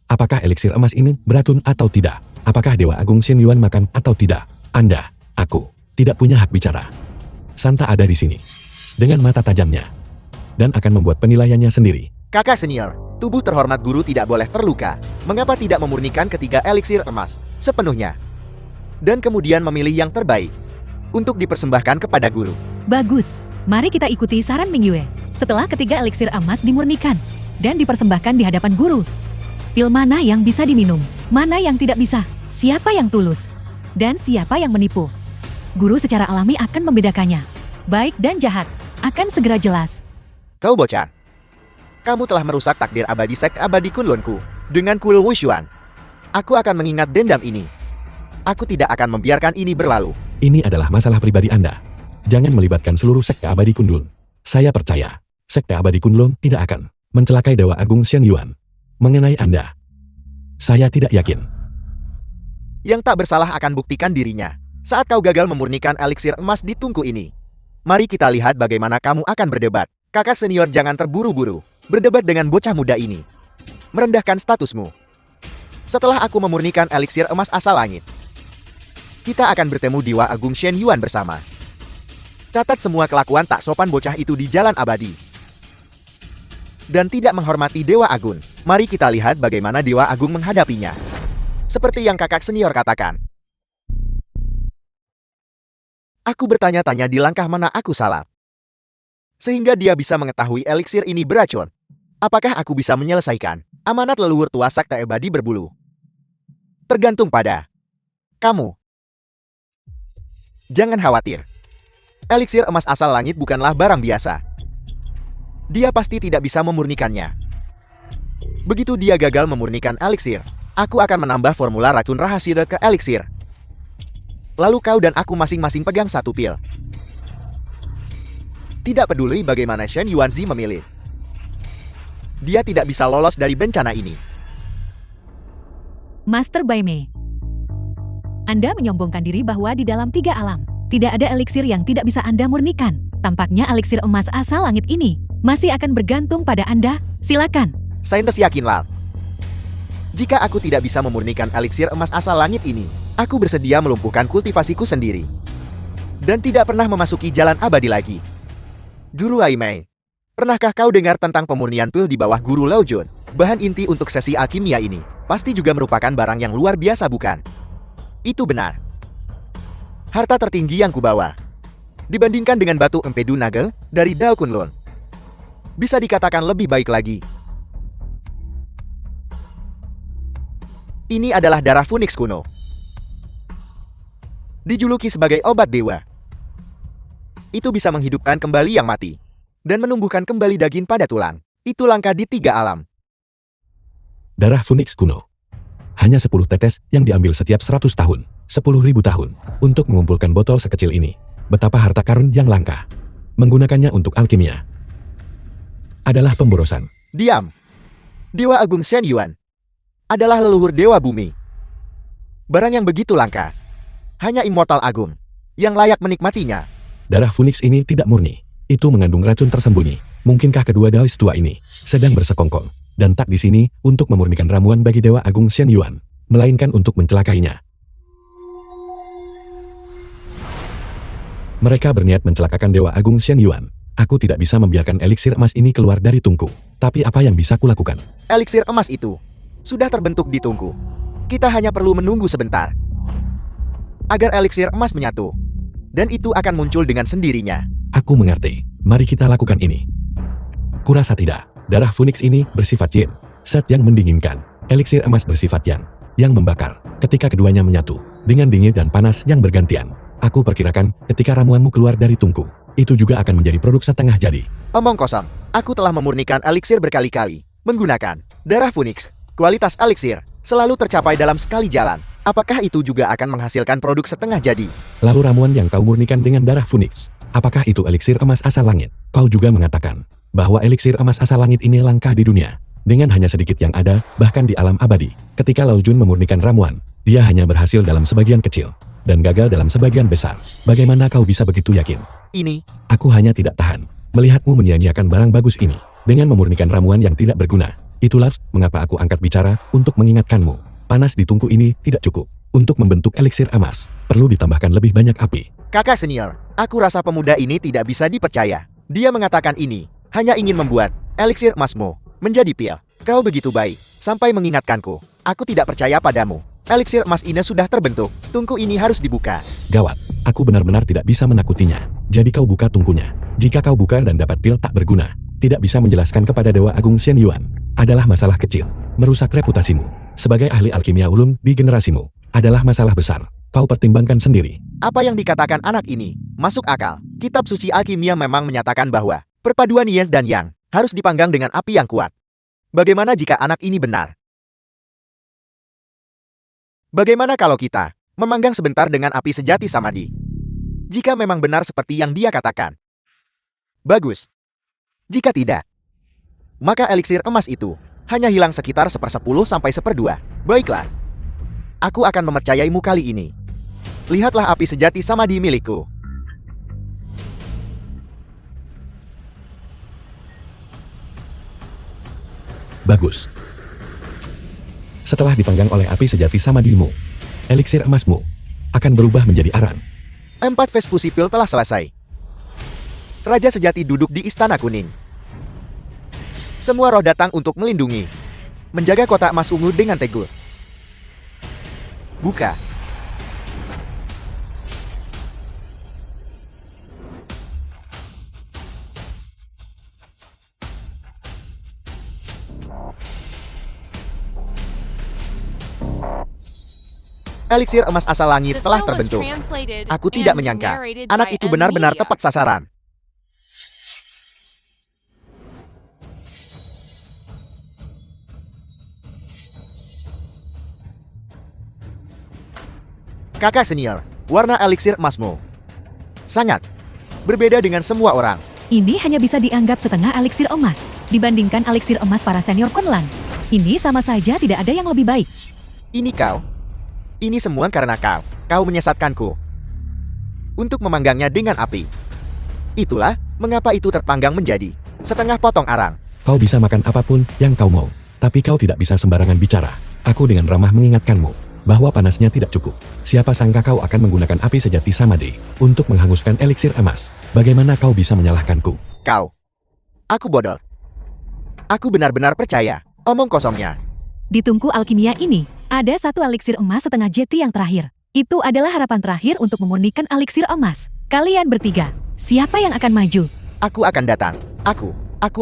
Apakah eliksir emas ini beracun atau tidak? Apakah Dewa Agung Shen Yuan makan atau tidak? Anda, aku, tidak punya hak bicara. Santa ada di sini, dengan mata tajamnya, dan akan membuat penilaiannya sendiri. Kakak senior, tubuh terhormat guru tidak boleh terluka. Mengapa tidak memurnikan ketiga eliksir emas sepenuhnya? Dan kemudian memilih yang terbaik untuk dipersembahkan kepada guru. Bagus. Mari kita ikuti saran Ming Yue. Setelah ketiga eliksir emas dimurnikan dan dipersembahkan di hadapan guru, pil mana yang bisa diminum, mana yang tidak bisa, siapa yang tulus, dan siapa yang menipu. Guru secara alami akan membedakannya. Baik dan jahat akan segera jelas. Kau bocah. Kamu telah merusak takdir abadi sekte abadi Kunlunku dengan kuil Wushuan. Aku akan mengingat dendam ini. Aku tidak akan membiarkan ini berlalu. Ini adalah masalah pribadi Anda. Jangan melibatkan seluruh sekte abadi Kunlun. Saya percaya, sekte abadi Kunlun tidak akan mencelakai Dewa Agung Shen Yuan. Mengenai Anda, saya tidak yakin. Yang tak bersalah akan buktikan dirinya saat kau gagal memurnikan eliksir emas di tungku ini. Mari kita lihat bagaimana kamu akan berdebat. Kakak senior, jangan terburu-buru berdebat dengan bocah muda ini. Merendahkan statusmu. Setelah aku memurnikan eliksir emas asal langit, kita akan bertemu Dewa Agung Shen Yuan bersama. Catat semua kelakuan tak sopan bocah itu di jalan abadi. Dan tidak menghormati Dewa Agung. Mari kita lihat bagaimana Dewa Agung menghadapinya. Seperti yang kakak senior katakan. Aku bertanya-tanya di langkah mana aku salah. Sehingga dia bisa mengetahui eliksir ini beracun. Apakah aku bisa menyelesaikan amanat leluhur tua Sakta Abadi berbulu? Tergantung pada kamu. Jangan khawatir. Eliksir emas asal langit bukanlah barang biasa. Dia pasti tidak bisa memurnikannya. Begitu dia gagal memurnikan eliksir, aku akan menambah formula racun rahasia ke eliksir. Lalu kau dan aku masing-masing pegang satu pil. Tidak peduli bagaimana Shen Yuanzi memilih. Dia tidak bisa lolos dari bencana ini. Master Baimei, Anda menyombongkan diri bahwa di dalam 3 alam, tidak ada eliksir yang tidak bisa Anda murnikan. Tampaknya eliksir emas asal langit ini masih akan bergantung pada Anda. Silakan. Saintes yakinlah. Jika aku tidak bisa memurnikan eliksir emas asal langit ini, aku bersedia melumpuhkan kultivasiku sendiri. Dan tidak pernah memasuki jalan abadi lagi. Guru Aimei, pernahkah kau dengar tentang pemurnian pil di bawah Guru Lao Jun? Bahan inti untuk sesi alkimia ini pasti juga merupakan barang yang luar biasa, bukan? Itu benar. Harta tertinggi yang kubawa. Dibandingkan dengan batu empedu naga dari Dao Kunlun, bisa dikatakan lebih baik lagi. Ini adalah darah Phoenix kuno. Dijuluki sebagai obat dewa. Itu bisa menghidupkan kembali yang mati. Dan menumbuhkan kembali daging pada tulang. Itu langka di 3 alam. Darah Phoenix kuno. Hanya 10 tetes yang diambil setiap 100 tahun. 10.000 tahun. Untuk mengumpulkan botol sekecil ini. Betapa harta karun yang langka. Menggunakannya untuk alkimia adalah pemborosan. Diam. Dewa Agung Shen Yuan adalah leluhur Dewa Bumi. Barang yang begitu langka, hanya Immortal Agung yang layak menikmatinya. Darah Phoenix ini tidak murni. Itu mengandung racun tersembunyi. Mungkinkah kedua Daois tua ini sedang bersekongkol dan tak di sini untuk memurnikan ramuan bagi Dewa Agung Shen Yuan, melainkan untuk mencelakainya? Mereka berniat mencelakakan Dewa Agung Shen Yuan. Aku tidak bisa membiarkan eliksir emas ini keluar dari tungku. Tapi apa yang bisa kulakukan? Eliksir emas itu sudah terbentuk di tungku. Kita hanya perlu menunggu sebentar agar eliksir emas menyatu. Dan itu akan muncul dengan sendirinya. Aku mengerti. Mari kita lakukan ini. Kurasa tidak. Darah Phoenix ini bersifat yin. Zat yang mendinginkan. Eliksir emas bersifat yang membakar. Ketika keduanya menyatu, dengan dingin dan panas yang bergantian, aku perkirakan ketika ramuanmu keluar dari tungku, itu juga akan menjadi produk setengah jadi. Omong kosong. Aku telah memurnikan eliksir berkali-kali menggunakan darah Phoenix. Kualitas eliksir selalu tercapai dalam sekali jalan. Apakah itu juga akan menghasilkan produk setengah jadi? Lalu ramuan yang kau murnikan dengan darah Phoenix, apakah itu eliksir emas asal langit? Kau juga mengatakan bahwa eliksir emas asal langit ini langka di dunia. Dengan hanya sedikit yang ada, bahkan di alam abadi. Ketika Lao Jun memurnikan ramuan, dia hanya berhasil dalam sebagian kecil dan gagal dalam sebagian besar. Bagaimana kau bisa begitu yakin? Ini, Aku hanya tidak tahan melihatmu menyia-nyiakan barang bagus ini dengan memurnikan ramuan yang tidak berguna. Itulah mengapa aku angkat bicara untuk mengingatkanmu. Panas di tungku ini tidak cukup untuk membentuk eliksir emas. Perlu ditambahkan lebih banyak api. kakak senior, aku rasa pemuda ini tidak bisa dipercaya. Dia mengatakan ini hanya ingin membuat eliksir emasmu menjadi pil. Kau begitu baik sampai mengingatkanku. Aku tidak percaya padamu. Eliksir emas ini sudah terbentuk. Tungku ini harus dibuka. Gawat, aku benar-benar tidak bisa menakutinya. Jadi kau buka tungkunya. Jika kau buka dan dapat pil tak berguna, tidak bisa menjelaskan kepada Dewa Agung Shen Yuan, adalah masalah kecil. Merusak reputasimu sebagai ahli alkimia ulung di generasimu adalah masalah besar. Kau pertimbangkan sendiri. Apa yang dikatakan anak ini masuk akal. Kitab suci alkimia memang menyatakan bahwa perpaduan yin dan yang harus dipanggang dengan api yang kuat. Bagaimana jika anak ini benar? Bagaimana kalau kita memanggang sebentar dengan api sejati samadhi? Jika memang benar seperti yang dia katakan. Bagus. Jika tidak, maka eliksir emas itu hanya hilang sekitar 1/10 sampai 1/2. Baiklah. Aku akan mempercayaimu kali ini. Lihatlah api sejati samadhi milikku. Bagus. Setelah dipanggang oleh api sejati samadhimu, eliksir emasmu akan berubah menjadi arang. 4 fase fusi pil telah selesai. Raja sejati duduk di Istana Kuning. Semua roh datang untuk melindungi, menjaga kotak emas ungu dengan teguh. Buka. Eliksir emas asal langit The telah film was terbentuk. translated Aku tidak and menyangka narrated anak by itu benar-benar Emilia. tepat sasaran. Kakak senior, warna eliksir emasmu sangat berbeda dengan semua orang. Ini hanya bisa dianggap setengah eliksir emas dibandingkan eliksir emas para senior Kunlun. Ini sama saja tidak ada yang lebih baik. Ini kau. Ini semua karena kau. Kau menyesatkanku untuk memanggangnya dengan api. Itulah mengapa itu terpanggang menjadi setengah potong arang. Kau bisa makan apapun yang kau mau, tapi kau tidak bisa sembarangan bicara. Aku dengan ramah mengingatkanmu bahwa panasnya tidak cukup. Siapa sangka kau akan menggunakan api sejati samadhi untuk menghanguskan eliksir emas. Bagaimana kau bisa menyalahkanku? Kau. Aku bodoh. Aku benar-benar percaya omong kosongnya. Di tungku alkimia ini, ada satu eliksir emas setengah jeti yang terakhir. Itu adalah harapan terakhir untuk memurnikan eliksir emas. Kalian bertiga, siapa yang akan maju? Aku akan datang. Aku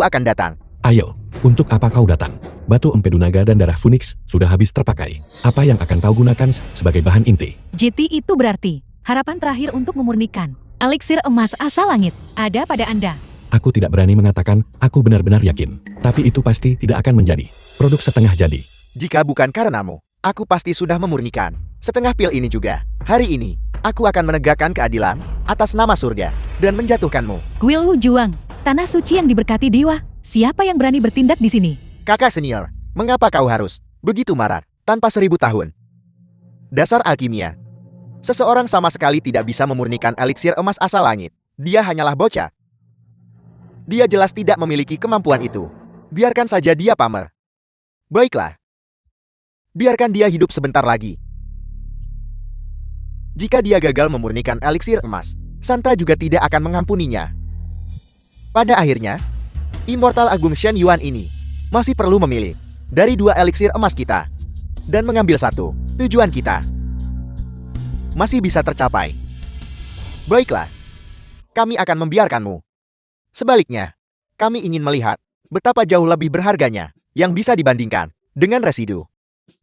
akan datang. Ayo, untuk apa kau datang? Batu empedu naga dan darah Phoenix sudah habis terpakai. Apa yang akan kau gunakan sebagai bahan inti? Jeti itu berarti harapan terakhir untuk memurnikan eliksir emas asal langit ada pada Anda. Aku tidak berani mengatakan, aku benar-benar yakin. Tapi itu pasti tidak akan menjadi produk setengah jadi. Jika bukan karenamu, aku pasti sudah memurnikan setengah pil ini juga. Hari ini, aku akan menegakkan keadilan atas nama surga dan menjatuhkanmu. Kuil Wu Juang, tanah suci yang diberkati dewa. Siapa yang berani bertindak di sini? Kakak senior, mengapa kau harus begitu marah tanpa 1000 tahun? Dasar alkimia. Seseorang sama sekali tidak bisa memurnikan eliksir emas asal langit. Dia hanyalah bocah. Dia jelas tidak memiliki kemampuan itu. Biarkan saja dia pamer. Baiklah. Biarkan dia hidup sebentar lagi. Jika dia gagal memurnikan eliksir emas, Santa juga tidak akan mengampuninya. Pada akhirnya, Immortal Agung Shen Yuan ini masih perlu memilih dari 2 eliksir emas kita dan mengambil satu. Tujuan kita masih bisa tercapai. Baiklah, kami akan membiarkanmu. Sebaliknya, kami ingin melihat betapa jauh lebih berharganya yang bisa dibandingkan dengan residu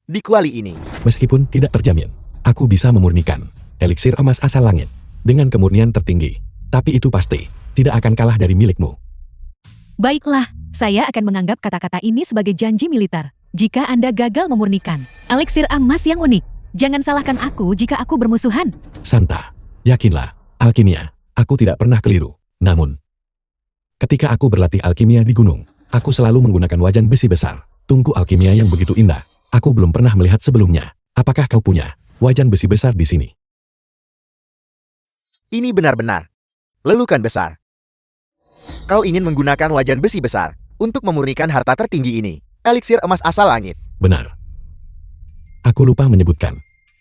di kuali ini. Meskipun tidak terjamin, aku bisa memurnikan eliksir emas asal langit dengan kemurnian tertinggi. Tapi itu pasti tidak akan kalah dari milikmu. Baiklah, saya akan menganggap kata-kata ini sebagai janji militer. Jika Anda gagal memurnikan eliksir emas yang unik, jangan salahkan aku jika aku bermusuhan. Santa, yakinlah, alkimia, aku tidak pernah keliru. Namun, ketika aku berlatih alkimia di gunung, aku selalu menggunakan wajan besi besar. Tungku alkimia yang begitu indah, aku belum pernah melihat sebelumnya. Apakah kau punya wajan besi besar di sini? Ini benar-benar lelukan besar. Kau ingin menggunakan wajan besi besar untuk memurnikan harta tertinggi ini, eliksir emas asal langit. Benar. Aku lupa menyebutkan.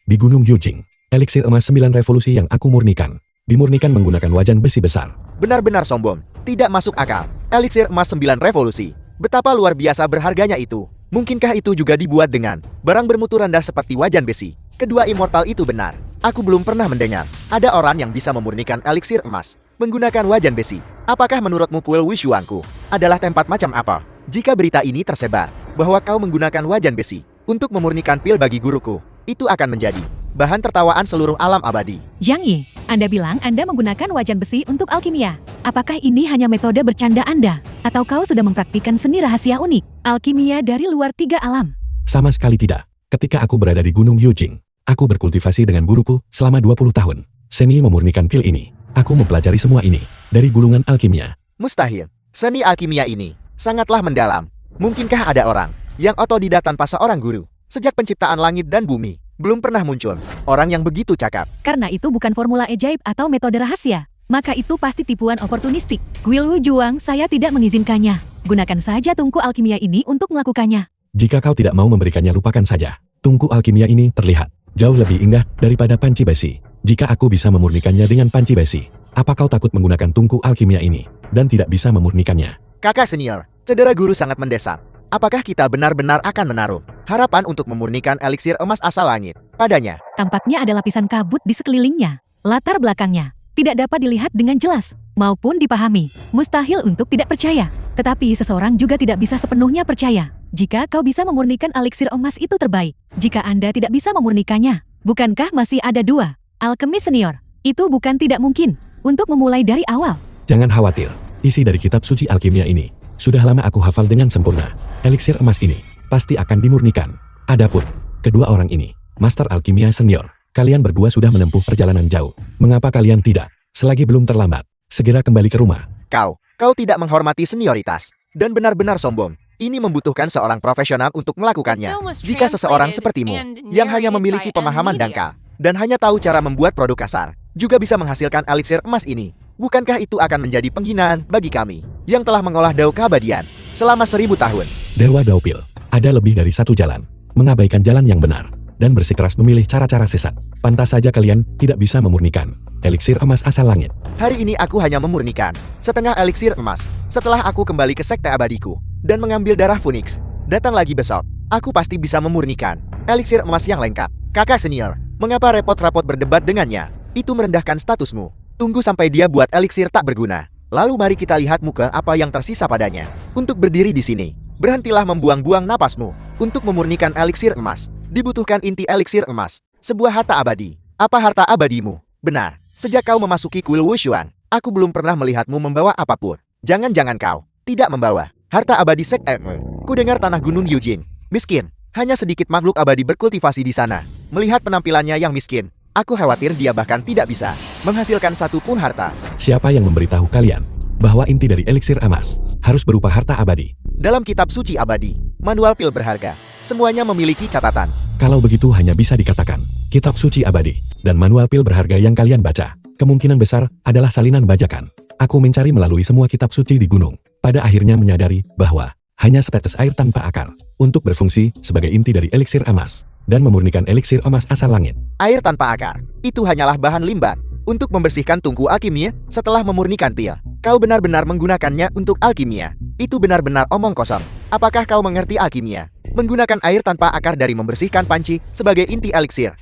Di Gunung Yujing, eliksir emas 9 revolusi yang aku murnikan, dimurnikan menggunakan wajan besi besar. Benar-benar sombong, tidak masuk akal. Eliksir emas 9 revolusi. Betapa luar biasa berharganya itu. Mungkinkah itu juga dibuat dengan barang bermutu rendah seperti wajan besi? Kedua immortal itu benar. Aku belum pernah mendengar ada orang yang bisa memurnikan eliksir emas menggunakan wajan besi. Apakah menurutmu kuil Wishuangku adalah tempat macam apa? Jika berita ini tersebar bahwa kau menggunakan wajan besi untuk memurnikan pil bagi guruku, itu akan menjadi bahan tertawaan seluruh alam abadi. Jiang Yi, Anda bilang Anda menggunakan wajan besi untuk alkimia. Apakah ini hanya metode bercanda Anda? Atau kau sudah mempraktikkan seni rahasia unik, alkimia dari luar 3 alam? Sama sekali tidak. Ketika aku berada di Gunung Yujing, aku berkultivasi dengan guruku selama 20 tahun. Seni memurnikan pil ini. Aku mempelajari semua ini dari gulungan alkimia. Mustahil. Seni alkimia ini sangatlah mendalam. Mungkinkah ada orang yang otodidak tanpa seorang guru? Sejak penciptaan langit dan bumi, belum pernah muncul orang yang begitu cakap. Karena itu bukan formula ajaib atau metode rahasia. Maka itu pasti tipuan oportunistik. Guilwu Juang, saya tidak mengizinkannya. Gunakan saja tungku alkimia ini untuk melakukannya. Jika kau tidak mau memberikannya, lupakan saja. Tungku alkimia ini terlihat jauh lebih indah daripada panci besi. Jika aku bisa memurnikannya dengan panci besi, apa kau takut menggunakan tungku alkimia ini dan tidak bisa memurnikannya? Kakak senior, cedera guru sangat mendesak. Apakah kita benar-benar akan menaruh harapan untuk memurnikan eliksir emas asal langit padanya? Tampaknya ada lapisan kabut di sekelilingnya. Latar belakangnya tidak dapat dilihat dengan jelas maupun dipahami. Mustahil untuk tidak percaya. Tetapi seseorang juga tidak bisa sepenuhnya percaya. Jika kau bisa memurnikan eliksir emas itu terbaik. Jika Anda tidak bisa memurnikannya, bukankah masih ada dua alkemis senior? Itu bukan tidak mungkin untuk memulai dari awal. Jangan khawatir, isi dari kitab suci alkimia ini sudah lama aku hafal dengan sempurna. Eliksir emas ini pasti akan dimurnikan. Adapun kedua orang ini, Master Alkimia Senior, kalian berdua sudah menempuh perjalanan jauh. Mengapa kalian tidak, selagi belum terlambat, segera kembali ke rumah? Kau tidak menghormati senioritas dan benar-benar sombong. Ini membutuhkan seorang profesional untuk melakukannya. Jika seseorang sepertimu yang hanya memiliki pemahaman dangkal dan hanya tahu cara membuat produk kasar, juga bisa menghasilkan eliksir emas ini, bukankah itu akan menjadi penghinaan bagi kami yang telah mengolah dao keabadian selama 1000 tahun? Dewa Daupil, ada lebih dari satu jalan. Mengabaikan jalan yang benar dan bersikeras memilih cara-cara sesat. Pantas saja kalian tidak bisa memurnikan eliksir emas asal langit. Hari ini aku hanya memurnikan setengah eliksir emas. Setelah aku kembali ke sekte abadiku dan mengambil darah Phoenix, datang lagi besok, aku pasti bisa memurnikan eliksir emas yang lengkap. Kakak senior, mengapa repot-repot berdebat dengannya? Itu merendahkan statusmu. Tunggu sampai dia buat eliksir tak berguna. Lalu mari kita lihat muka apa yang tersisa padanya. Untuk berdiri di sini, berhentilah membuang-buang napasmu. Untuk memurnikan eliksir emas, dibutuhkan inti eliksir emas, sebuah harta abadi. Apa harta abadimu? Benar, sejak kau memasuki kuil Wushuan, aku belum pernah melihatmu membawa apapun. Jangan-jangan kau tidak membawa harta abadi sekte-mu. Ku dengar tanah gunung Yujin miskin. Hanya sedikit makhluk abadi berkultivasi di sana. Melihat penampilannya yang miskin, aku khawatir dia bahkan tidak bisa menghasilkan satu pun harta. Siapa yang memberitahu kalian bahwa inti dari eliksir emas harus berupa harta abadi? Dalam kitab suci abadi, manual pil berharga, semuanya memiliki catatan. Kalau begitu hanya bisa dikatakan, kitab suci abadi dan manual pil berharga yang kalian baca, kemungkinan besar adalah salinan bajakan. Aku mencari melalui semua kitab suci di gunung, pada akhirnya menyadari bahwa hanya setetes air tanpa akar untuk berfungsi sebagai inti dari eliksir emas dan memurnikan eliksir emas asal langit. Air tanpa akar, itu hanyalah bahan limban untuk membersihkan tungku alkimia setelah memurnikan pil. Kau benar-benar menggunakannya untuk alkimia. Itu benar-benar omong kosong. Apakah kau mengerti alkimia? Menggunakan air tanpa akar dari membersihkan panci sebagai inti eliksir.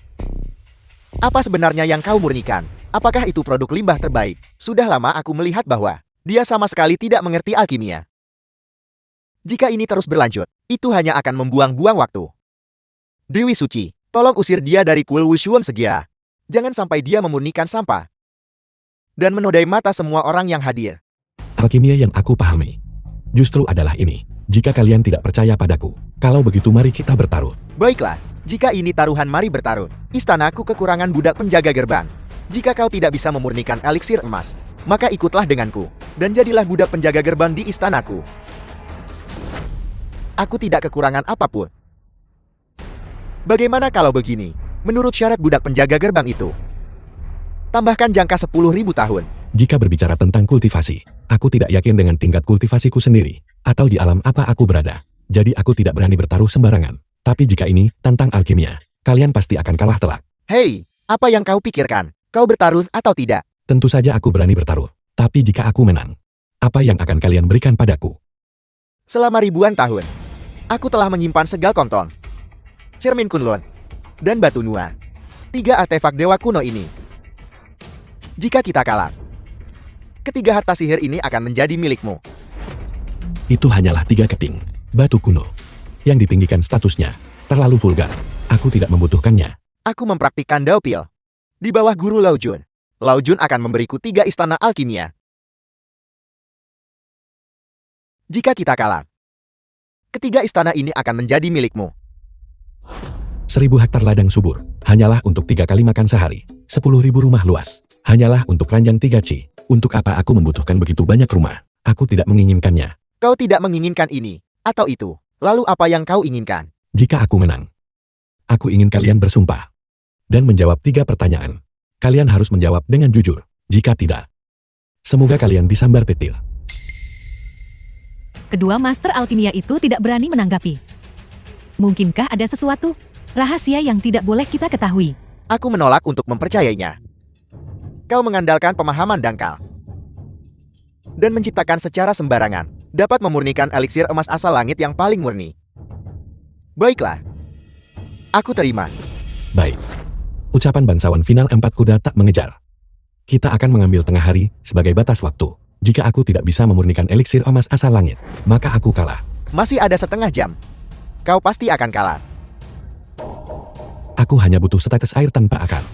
Apa sebenarnya yang kau murnikan? Apakah itu produk limbah terbaik? Sudah lama aku melihat bahwa dia sama sekali tidak mengerti alkimia. Jika ini terus berlanjut, itu hanya akan membuang-buang waktu. Dewi Suci, tolong usir dia dari kuil Wushuan segera. Jangan sampai dia memurnikan sampah dan menodai mata semua orang yang hadir. Alkimia yang aku pahami justru adalah ini. Jika kalian tidak percaya padaku, kalau begitu mari kita bertaruh. Baiklah, jika ini taruhan mari bertaruh. Istanaku kekurangan budak penjaga gerbang. Jika kau tidak bisa memurnikan eliksir emas, maka ikutlah denganku dan jadilah budak penjaga gerbang di istanaku. Aku tidak kekurangan apapun. Bagaimana kalau begini? Menurut syarat budak penjaga gerbang itu, tambahkan jangka 10.000 tahun. Jika berbicara tentang kultivasi, aku tidak yakin dengan tingkat kultivasiku sendiri, atau di alam apa aku berada. Jadi aku tidak berani bertaruh sembarangan. Tapi jika ini tentang alkimia, kalian pasti akan kalah telak. Hei, apa yang kau pikirkan? Kau bertaruh atau tidak? Tentu saja aku berani bertaruh. Tapi jika aku menang, apa yang akan kalian berikan padaku? Selama ribuan tahun, aku telah menyimpan segal kontong, cermin kunlun, dan batu nua. 3 artefak dewa kuno ini. Jika kita kalah, ketiga harta sihir ini akan menjadi milikmu. Itu hanyalah 3 keping batu kuno yang ditinggikan statusnya terlalu vulgar. Aku tidak membutuhkannya. Aku mempraktikkan Dao Pil di bawah guru Lao Jun. Lao Jun akan memberiku 3 istana alkimia. Jika kita kalah, ketiga istana ini akan menjadi milikmu. 1000 hektar ladang subur hanyalah untuk 3 kali makan sehari. 10.000 rumah luas hanyalah untuk ranjang 3 ci. Untuk apa aku membutuhkan begitu banyak rumah? Aku tidak menginginkannya. Kau tidak menginginkan ini, atau itu. Lalu apa yang kau inginkan? Jika aku menang, aku ingin kalian bersumpah dan menjawab 3 pertanyaan. Kalian harus menjawab dengan jujur. Jika tidak, semoga kalian disambar petir. Kedua master alkimia itu tidak berani menanggapi. Mungkinkah ada sesuatu rahasia yang tidak boleh kita ketahui? Aku menolak untuk mempercayainya. Kau mengandalkan pemahaman dangkal dan menciptakan secara sembarangan, dapat memurnikan eliksir emas asal langit yang paling murni. Baiklah, aku terima. Baik. Ucapan bangsawan final 4 kuda tak mengejar. Kita akan mengambil tengah hari sebagai batas waktu. Jika aku tidak bisa memurnikan eliksir emas asal langit, maka aku kalah. Masih ada setengah jam. Kau pasti akan kalah. Aku hanya butuh setetes air tanpa akar.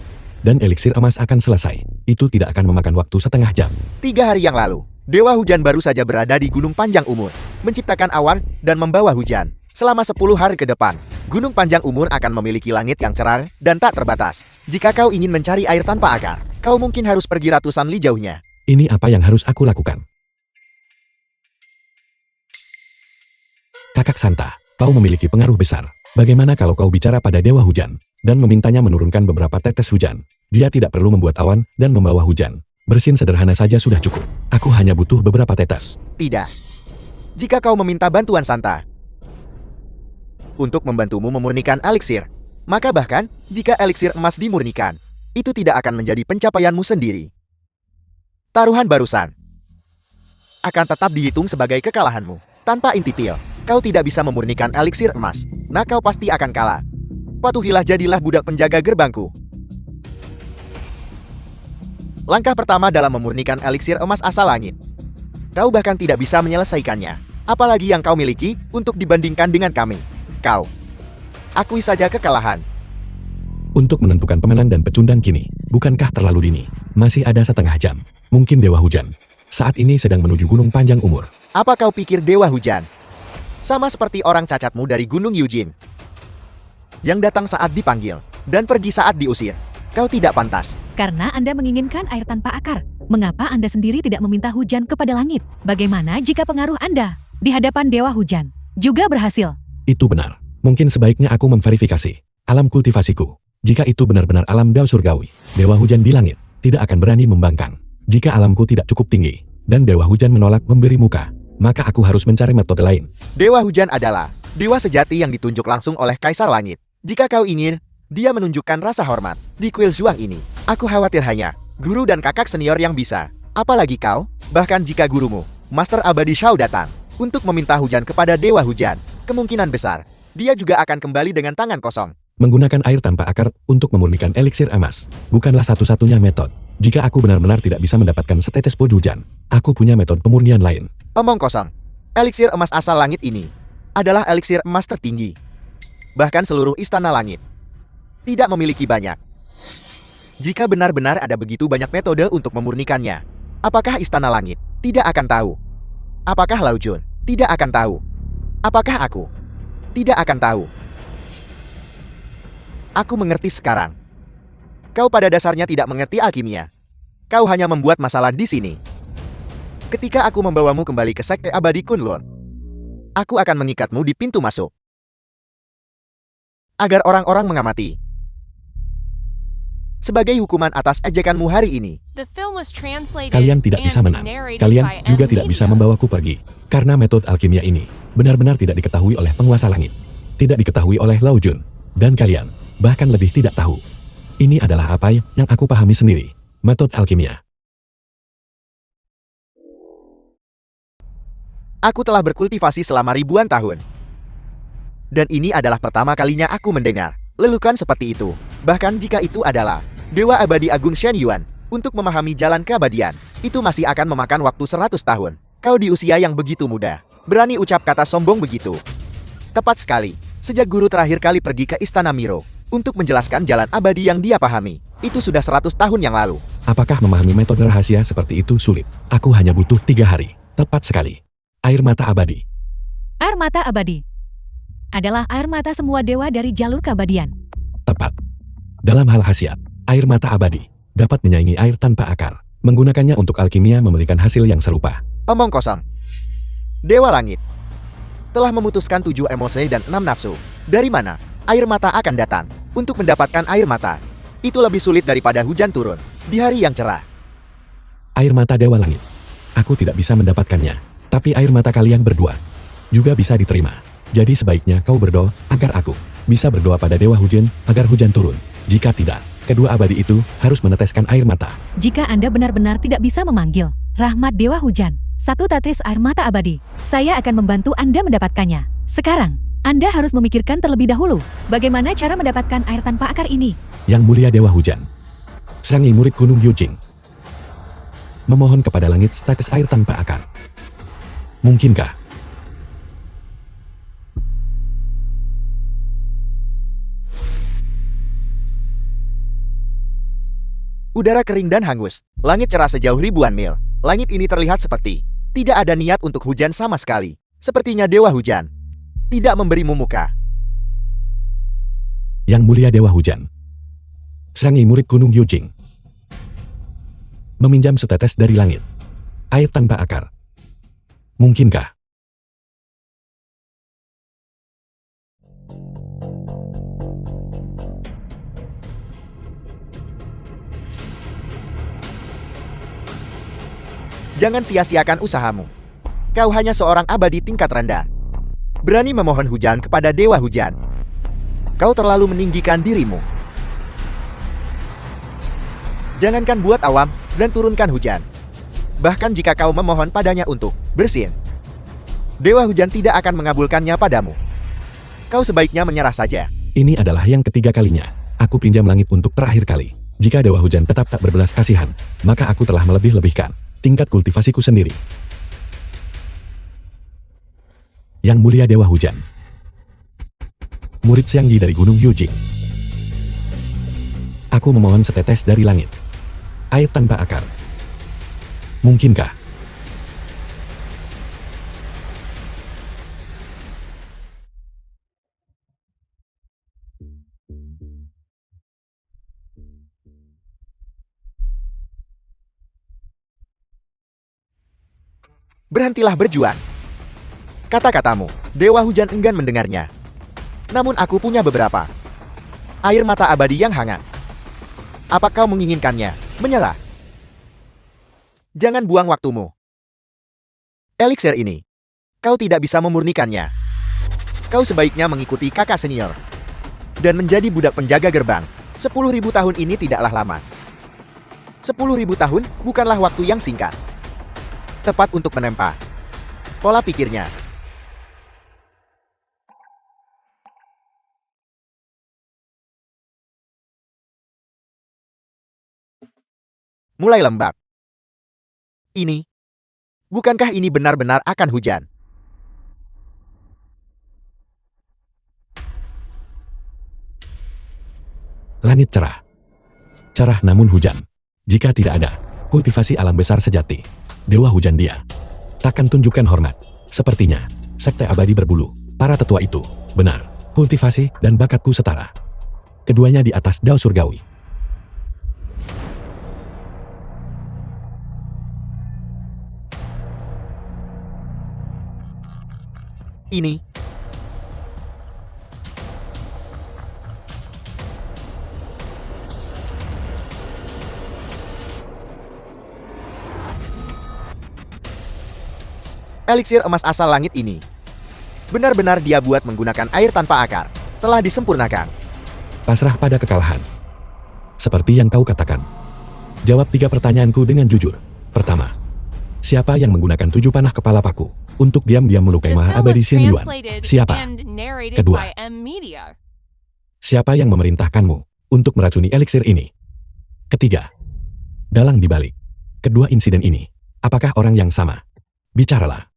Dan eliksir emas akan selesai. Itu tidak akan memakan waktu setengah jam. 3 hari yang lalu, Dewa Hujan baru saja berada di Gunung Panjang Umur, menciptakan awan dan membawa hujan. Selama 10 hari ke depan, Gunung Panjang Umur akan memiliki langit yang cerah dan tak terbatas. Jika kau ingin mencari air tanpa akar, kau mungkin harus pergi ratusan li jauhnya. Ini apa yang harus aku lakukan? Kakak Santa, kau memiliki pengaruh besar. Bagaimana kalau kau bicara pada Dewa Hujan dan memintanya menurunkan beberapa tetes hujan? Dia tidak perlu membuat awan dan membawa hujan. Bersin sederhana saja sudah cukup. Aku hanya butuh beberapa tetes. Tidak. Jika kau meminta bantuan Santa untuk membantumu memurnikan eliksir, maka bahkan jika eliksir emas dimurnikan, itu tidak akan menjadi pencapaianmu sendiri. Taruhan barusan akan tetap dihitung sebagai kekalahanmu. Tanpa inti pil, kau tidak bisa memurnikan eliksir emas. Nah, kau pasti akan kalah. Patuhilah, jadilah budak penjaga gerbangku. Langkah pertama dalam memurnikan eliksir emas asal langit. Kau bahkan tidak bisa menyelesaikannya. Apalagi yang kau miliki untuk dibandingkan dengan kami. Kau akui saja kekalahan. Untuk menentukan pemenang dan pecundang kini, bukankah terlalu dini? Masih ada setengah jam. Mungkin Dewa Hujan saat ini sedang menuju Gunung Panjang Umur. Apa kau pikir Dewa Hujan sama seperti orang cacatmu dari Gunung Eugene yang datang saat dipanggil dan pergi saat diusir? Kau tidak pantas. Karena Anda menginginkan air tanpa akar. Mengapa Anda sendiri tidak meminta hujan kepada langit? Bagaimana jika pengaruh Anda di hadapan Dewa Hujan juga berhasil? Itu benar. Mungkin sebaiknya aku memverifikasi alam kultivasiku. Jika itu benar-benar alam dao surgawi, Dewa Hujan di langit tidak akan berani membangkang. Jika alamku tidak cukup tinggi dan Dewa Hujan menolak memberi muka, maka aku harus mencari metode lain. Dewa Hujan adalah dewa sejati yang ditunjuk langsung oleh Kaisar Langit. Jika kau ingin dia menunjukkan rasa hormat di kuil Zhuang ini, aku khawatir hanya guru dan kakak senior yang bisa. Apalagi kau, bahkan jika gurumu, Master Abadi Shao datang untuk meminta hujan kepada Dewa Hujan, kemungkinan besar dia juga akan kembali dengan tangan kosong. Menggunakan air tanpa akar untuk memurnikan eliksir emas bukanlah satu-satunya metode. Jika aku benar-benar tidak bisa mendapatkan setetes pun hujan, aku punya metode pemurnian lain. Omong kosong. Eliksir emas asal langit ini adalah eliksir emas tertinggi. Bahkan seluruh istana langit tidak memiliki banyak. Jika benar-benar ada begitu banyak metode untuk memurnikannya, apakah istana langit tidak akan tahu? Apakah Lao Jun tidak akan tahu? Apakah aku tidak akan tahu? Aku mengerti sekarang. Kau pada dasarnya tidak mengerti alkimia. Kau hanya membuat masalah di sini. Ketika aku membawamu kembali ke Sekte Abadi Kunlun, aku akan mengikatmu di pintu masuk agar orang-orang mengamati. Sebagai hukuman atas ejekanmu hari ini, The film was translated Kalian tidak bisa and menang. narrated Kalian by juga M. tidak bisa Media. membawaku pergi. Karena metode alkimia ini benar-benar tidak diketahui oleh penguasa langit. Tidak diketahui oleh Lao Jun. Dan kalian bahkan lebih tidak tahu. Ini adalah apa yang aku pahami sendiri. Metode alkimia. aku telah berkultivasi selama ribuan tahun. Dan ini adalah pertama kalinya aku mendengar lelukan seperti itu. Bahkan jika itu adalah Dewa Abadi Agung Shen Yuan, untuk memahami jalan keabadian, itu masih akan memakan waktu 100 tahun. Kau di usia yang begitu muda, berani ucap kata sombong begitu. Tepat sekali, sejak guru terakhir kali pergi ke Istana Miro, untuk menjelaskan jalan abadi yang dia pahami, itu sudah 100 tahun yang lalu. Apakah memahami metode rahasia seperti itu sulit? Aku hanya butuh 3 hari. Tepat sekali. Air mata abadi. Air mata abadi adalah air mata semua dewa dari jalur keabadian. Tepat. Dalam hal khasiat, air mata abadi dapat menyaingi air tanpa akar. Menggunakannya untuk alkimia memberikan hasil yang serupa. Omong kosong. Dewa Langit telah memutuskan 7 emosi dan 6 nafsu. Dari mana air mata akan datang? Untuk mendapatkan air mata, itu lebih sulit daripada hujan turun di hari yang cerah. Air mata Dewa Langit. Aku tidak bisa mendapatkannya. Tapi air mata kalian berdua juga bisa diterima. Jadi sebaiknya kau berdoa agar aku bisa berdoa pada Dewa Hujan agar hujan turun. Jika tidak, kedua abadi itu harus meneteskan air mata. Jika Anda benar-benar tidak bisa memanggil rahmat Dewa Hujan, 1 tetes air mata abadi, saya akan membantu Anda mendapatkannya. Sekarang, Anda harus memikirkan terlebih dahulu bagaimana cara mendapatkan air tanpa akar ini. Yang mulia Dewa Hujan, Sangi murid Gunung Yujing, memohon kepada langit status air tanpa akar. Mungkinkah? Udara kering dan hangus. Langit cerah sejauh ribuan mil. Langit ini terlihat seperti tidak ada niat untuk hujan sama sekali. Sepertinya Dewa Hujan tidak memberimu muka. Yang mulia Dewa Hujan, Sangi murid Gunung Yujing, meminjam setetes dari langit. Air tanpa akar. Mungkinkah? Jangan sia-siakan usahamu. Kau hanya seorang abadi tingkat rendah. Berani memohon hujan kepada Dewa Hujan. Kau terlalu meninggikan dirimu. Jangankan buat awam dan turunkan hujan. Bahkan jika kau memohon padanya untuk bersin, Dewa Hujan tidak akan mengabulkannya padamu. Kau sebaiknya menyerah saja. Ini adalah yang ketiga kalinya. Aku pinjam langit untuk terakhir kali. Jika Dewa Hujan tetap tak berbelas kasihan, maka aku telah melebih-lebihkan tingkat kultivasiku sendiri. Yang mulia Dewa Hujan, murid Xiangyi dari Gunung Yujing, aku memohon setetes dari langit. Air tanpa akar. Mungkinkah? Berhentilah berjuang. Kata-katamu, Dewa Hujan enggan mendengarnya. Namun aku punya beberapa air mata abadi yang hangat. Apa kau menginginkannya? Menyerah. Jangan buang waktumu. Eliksir ini, kau tidak bisa memurnikannya. Kau sebaiknya mengikuti kakak senior dan menjadi budak penjaga gerbang. 10.000 tahun ini tidaklah lama. 10.000 tahun bukanlah waktu yang singkat. Tepat untuk menempa pola pikirnya. Mulai lembab. Ini, bukankah ini benar-benar akan hujan? Langit cerah. Cerah namun hujan. Jika tidak ada kultivasi alam besar sejati, Dewa Hujan dia takkan tunjukkan hormat. Sepertinya, sekte abadi berbulu, para tetua itu, benar, kultivasi dan bakatku setara. Keduanya di atas dao surgawi. Ini, eliksir emas asal langit ini benar-benar dia buat menggunakan air tanpa akar. Telah disempurnakan. Pasrah pada kekalahan. Seperti yang kau katakan. Jawab 3 pertanyaanku dengan jujur. Pertama, siapa yang menggunakan 7 panah kepala paku untuk diam-diam melukai The Maha film Abadi was Xian Yuan? translated Siapa? and narrated Kedua. by M Media. Siapa yang memerintahkanmu untuk meracuni eliksir ini? Ketiga, dalang dibalik kedua insiden ini, apakah orang yang sama? Bicaralah.